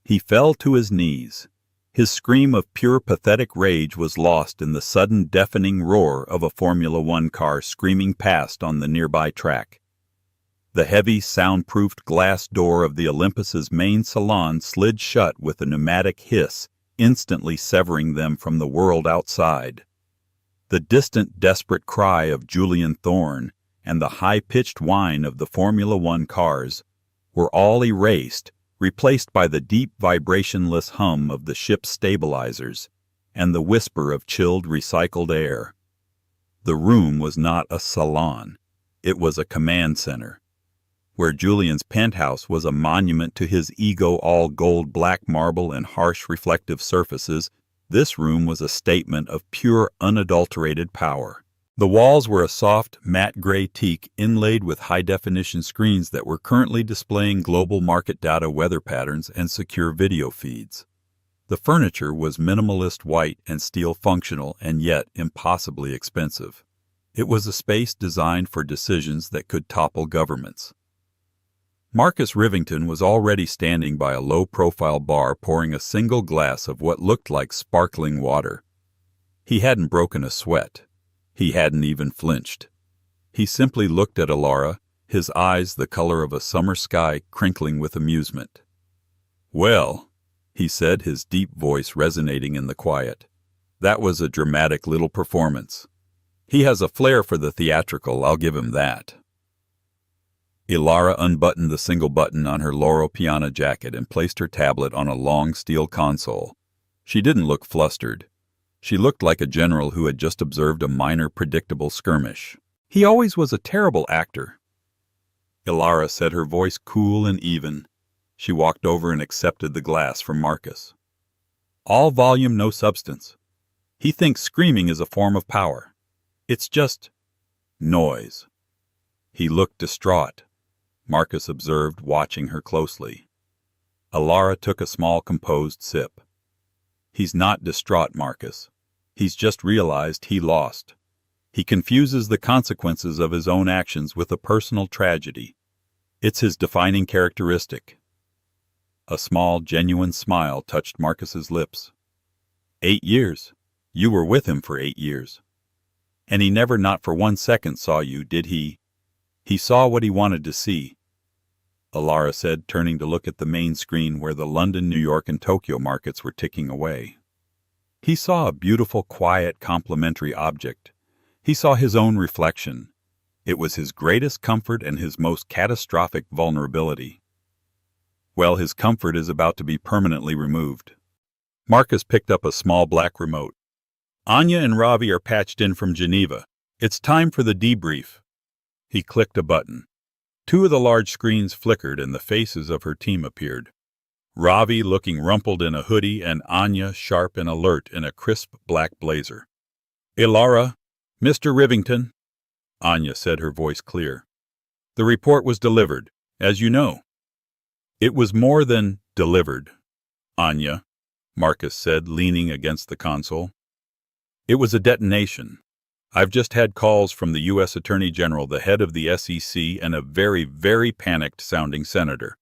He fell to his knees. His scream of pure, pathetic rage was lost in the sudden, deafening roar of a Formula One car screaming past on the nearby track. The heavy, soundproofed glass door of the Olympus's main salon slid shut with a pneumatic hiss, instantly severing them from the world outside. The distant, desperate cry of Julian Thorne and the high-pitched whine of the Formula One cars were all erased, replaced by the deep, vibrationless hum of the ship's stabilizers and the whisper of chilled, recycled air. The room was not a salon. It was a command center. Where Julian's penthouse was a monument to his ego, all gold, black marble, and harsh, reflective surfaces, this room was a statement of pure, unadulterated power. The walls were a soft, matte gray teak inlaid with high-definition screens that were currently displaying global market data, weather patterns, and secure video feeds. The furniture was minimalist, white, and steel, functional, and yet impossibly expensive. It was a space designed for decisions that could topple governments. Marcus Rivington was already standing by a low-profile bar, pouring a single glass of what looked like sparkling water. He hadn't broken a sweat. He hadn't even flinched. He simply looked at Ilara, his eyes the color of a summer sky crinkling with amusement. "Well," he said, his deep voice resonating in the quiet, "that was a dramatic little performance. He has a flair for the theatrical, I'll give him that." Ilara unbuttoned the single button on her Loro Piana jacket and placed her tablet on a long steel console. She didn't look flustered. She looked like a general who had just observed a minor, predictable skirmish. "He always was a terrible actor," Ilara said, her voice cool and even. She walked over and accepted the glass from Marcus. "All volume, no substance. He thinks screaming is a form of power. It's just noise." He looked distraught, Marcus observed, watching her closely. Ilara took a small, composed sip. "He's not distraught, Marcus. He's just realized he lost. He confuses the consequences of his own actions with a personal tragedy. It's his defining characteristic." A small, genuine smile touched Marcus's lips. 8 years. You were with him for 8 years. And he never, not for 1 second, saw you, did he? He saw what he wanted to see," Ilara said, turning to look at the main screen where the London, New York, and Tokyo markets were ticking away. "He saw a beautiful, quiet, complementary object. He saw his own reflection. It was his greatest comfort and his most catastrophic vulnerability. Well, his comfort is about to be permanently removed. Marcus picked up a small black remote. Anya and Ravi are patched in from Geneva. It's time for the debrief. He clicked a button. Two of the large screens flickered and the faces of her team appeared. Ravi looking rumpled in a hoodie and Anya sharp and alert in a crisp black blazer. Ilara, Mr. Rivington, Anya said, her voice clear. The report was delivered, as you know. It was more than delivered, Anya, Marcus said, leaning against the console. It was a detonation. I've just had calls from the U.S. Attorney General, the head of the SEC, and a very, very panicked-sounding senator.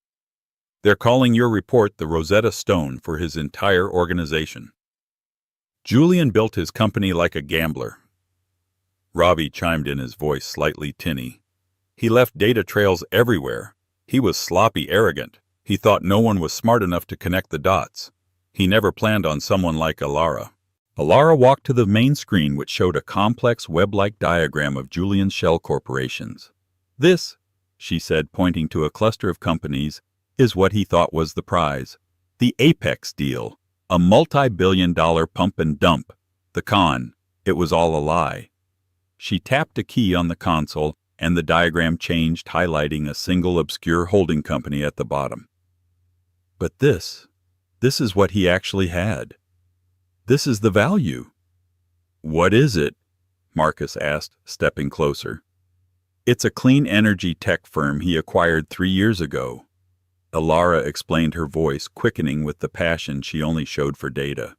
They're calling your report the Rosetta Stone for his entire organization. Julian built his company like a gambler. Ravi chimed in, his voice slightly tinny. He left data trails everywhere. He was sloppy arrogant. He thought no one was smart enough to connect the dots. He never planned on someone like Ilara. Ilara walked to the main screen, which showed a complex web-like diagram of Julian's shell corporations. This, she said, pointing to a cluster of companies, is what he thought was the prize. The Apex deal. A multi-billion-dollar pump and dump. The con. It was all a lie. She tapped a key on the console, and the diagram changed, highlighting a single obscure holding company at the bottom. But this is what he actually had. This is the value. What is it? Marcus asked, stepping closer. It's a clean energy tech firm he acquired 3 years ago. Ilara explained, her voice quickening with the passion she only showed for data.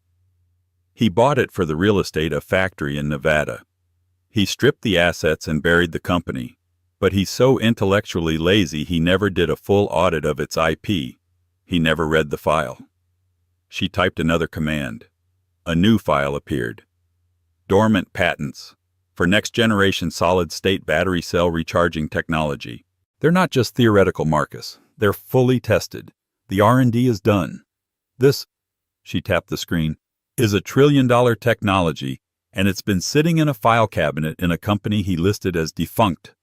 He bought it for the real estate, a factory in Nevada. He stripped the assets and buried the company, but he's so intellectually lazy he never did a full audit of its IP. He never read the file. She typed another command. A new file appeared. Dormant patents for next-generation solid-state battery cell recharging technology. They're not just theoretical, Marcus. They're fully tested. The R&D is done. This, she tapped the screen, is a trillion-dollar technology, and it's been sitting in a file cabinet in a company he listed as defunct.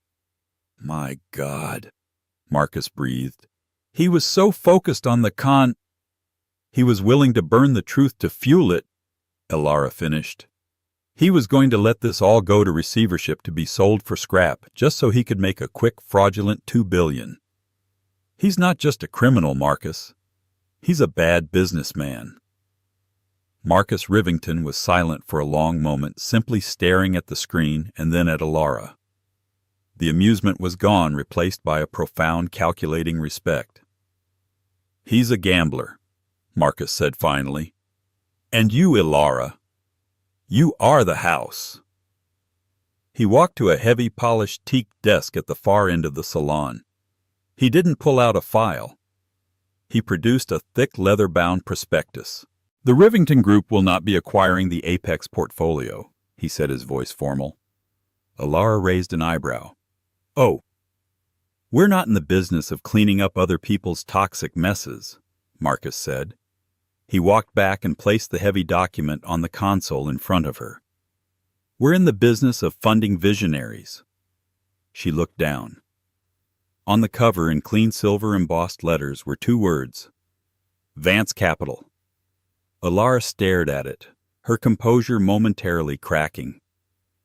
My God, Marcus breathed. He was so focused on the con. He was willing to burn the truth to fuel it, Ilara finished. He was going to let this all go to receivership to be sold for scrap, just so he could make a quick, fraudulent $2 billion. He's not just a criminal, Marcus. He's a bad businessman. Marcus Rivington was silent for a long moment, simply staring at the screen and then at Ilara. The amusement was gone, replaced by a profound, calculating respect. He's a gambler, Marcus said finally. And you, Ilara, you are the house. He walked to a heavy, polished teak desk at the far end of the salon. He didn't pull out a file. He produced a thick, leather-bound prospectus. The Rivington Group will not be acquiring the Apex portfolio, he said, his voice formal. Ilara raised an eyebrow. Oh, we're not in the business of cleaning up other people's toxic messes, Marcus said. He walked back and placed the heavy document on the console in front of her. We're in the business of funding visionaries. She looked down. On the cover, in clean silver embossed letters, were 2 words. Vance Capital. Ilara stared at it, her composure momentarily cracking.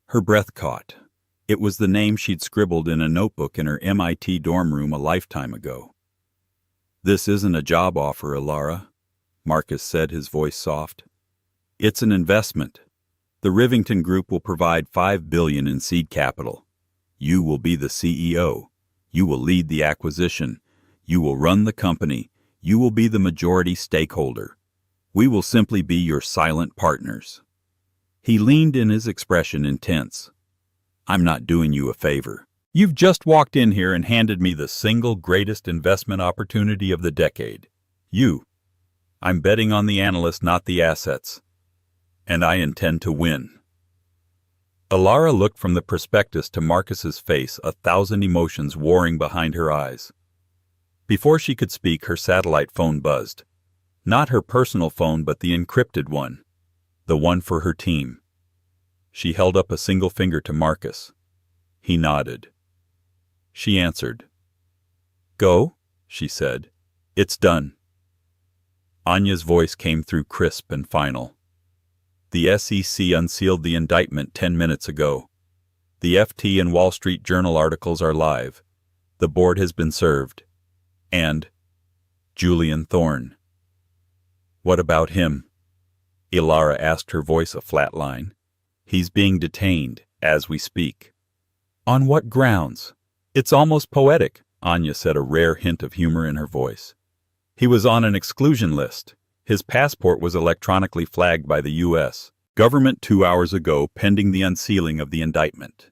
Her breath caught. It was the name she'd scribbled in a notebook in her MIT dorm room a lifetime ago. This isn't a job offer, Ilara, Marcus said, his voice soft. It's an investment. The Rivington Group will provide $5 billion in seed capital. You will be the CEO. You will lead the acquisition. You will run the company. You will be the majority stakeholder. We will simply be your silent partners. He leaned in, his expression intense. I'm not doing you a favor. You've just walked in here and handed me the single greatest investment opportunity of the decade. I'm betting on the analyst, not the assets. And I intend to win. Ilara looked from the prospectus to Marcus's face, 1,000 emotions warring behind her eyes. Before she could speak, her satellite phone buzzed. Not her personal phone, but the encrypted one. The one for her team. She held up a single finger to Marcus. He nodded. she answered. Go, she said. It's done. Anya's voice came through crisp and final. The SEC unsealed the indictment 10 minutes ago. The FT and Wall Street Journal articles are live. The board has been served. And Julian Thorne. What about him? Ilara asked, her voice a flat line. He's being detained as we speak. On what grounds? It's almost poetic, Anya said, a rare hint of humor in her voice. He was on an exclusion list. His passport was electronically flagged by the U.S. government 2 hours ago, pending the unsealing of the indictment.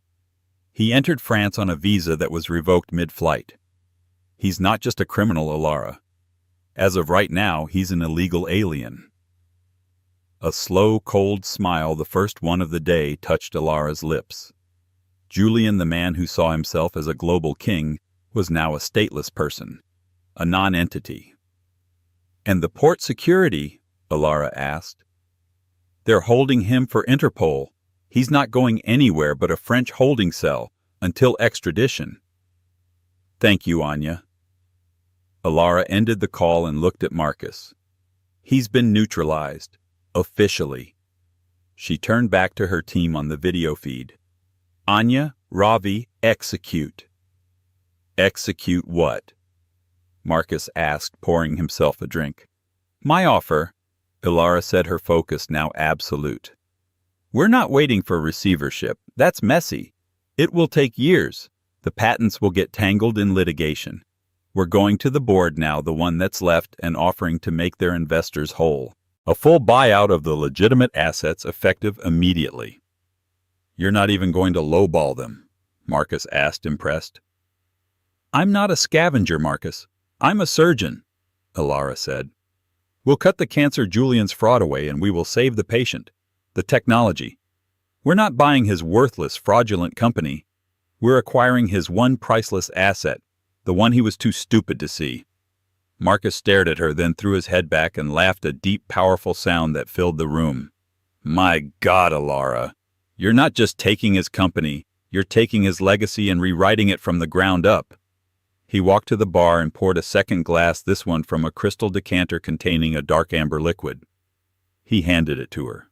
He entered France on a visa that was revoked mid-flight. He's not just a criminal, Ilara. As of right now, he's an illegal alien. A slow, cold smile, the first one of the day, touched Ilara's lips. Julian, the man who saw himself as a global king, was now a stateless person, a non-entity. And the port security? Ilara asked. They're holding him for Interpol. He's not going anywhere but a French holding cell until extradition. Thank you, Anya. Ilara ended the call and looked at Marcus. He's been neutralized, officially. She turned back to her team on the video feed. Anya, Ravi, execute. Execute what? Marcus asked, pouring himself a drink. My offer, Ilara said, her focus now absolute. We're not waiting for receivership. That's messy. It will take years. The patents will get tangled in litigation. We're going to the board now, the one that's left, and offering to make their investors whole. A full buyout of the legitimate assets effective immediately. You're not even going to lowball them? Marcus asked, impressed. I'm not a scavenger, Marcus. I'm a surgeon, Ilara said. We'll cut the cancer Julian's fraud away and we will save the patient, the technology. We're not buying his worthless, fraudulent company. We're acquiring his one priceless asset, the one he was too stupid to see. Marcus stared at her, then threw his head back and laughed, a deep, powerful sound that filled the room. My God, Ilara. You're not just taking his company, you're taking his legacy and rewriting it from the ground up. He walked to the bar and poured a second glass, this one from a crystal decanter containing a dark amber liquid. He handed it to her.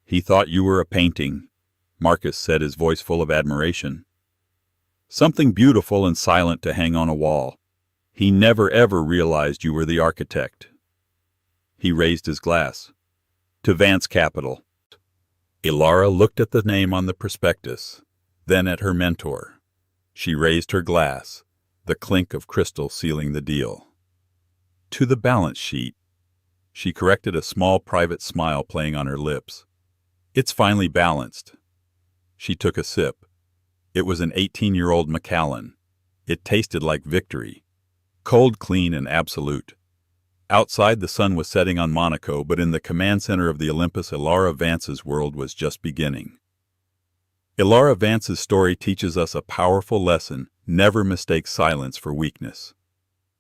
He thought you were a painting, Marcus said, his voice full of admiration. Something beautiful and silent to hang on a wall. He never ever realized you were the architect. He raised his glass. To Vance Capital. Ilara looked at the name on the prospectus, then at her mentor. She raised her glass, the clink of crystal sealing the deal. To the balance sheet. She corrected, a small private smile playing on her lips. It's finally balanced. She took a sip. It was an 18-year-old Macallan. It tasted like victory. Cold, clean, and absolute. Outside, the sun was setting on Monaco, but in the command center of the Olympus, Ilara Vance's world was just beginning. Ilara Vance's story teaches us a powerful lesson: never mistake silence for weakness.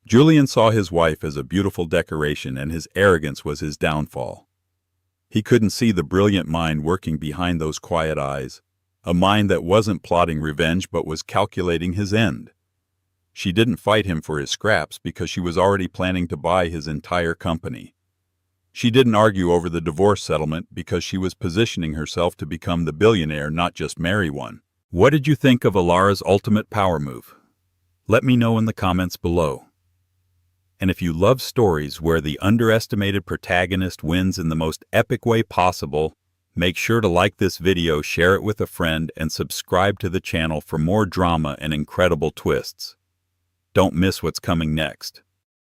Julian saw his wife as a beautiful decoration, and his arrogance was his downfall. He couldn't see the brilliant mind working behind those quiet eyes, a mind that wasn't plotting revenge but was calculating his end. She didn't fight him for his scraps because she was already planning to buy his entire company. She didn't argue over the divorce settlement because she was positioning herself to become the billionaire, not just marry one. What did you think of Ilara's ultimate power move? Let me know in the comments below. And if you love stories where the underestimated protagonist wins in the most epic way possible, make sure to like this video, share it with a friend, and subscribe to the channel for more drama and incredible twists. Don't miss what's coming next.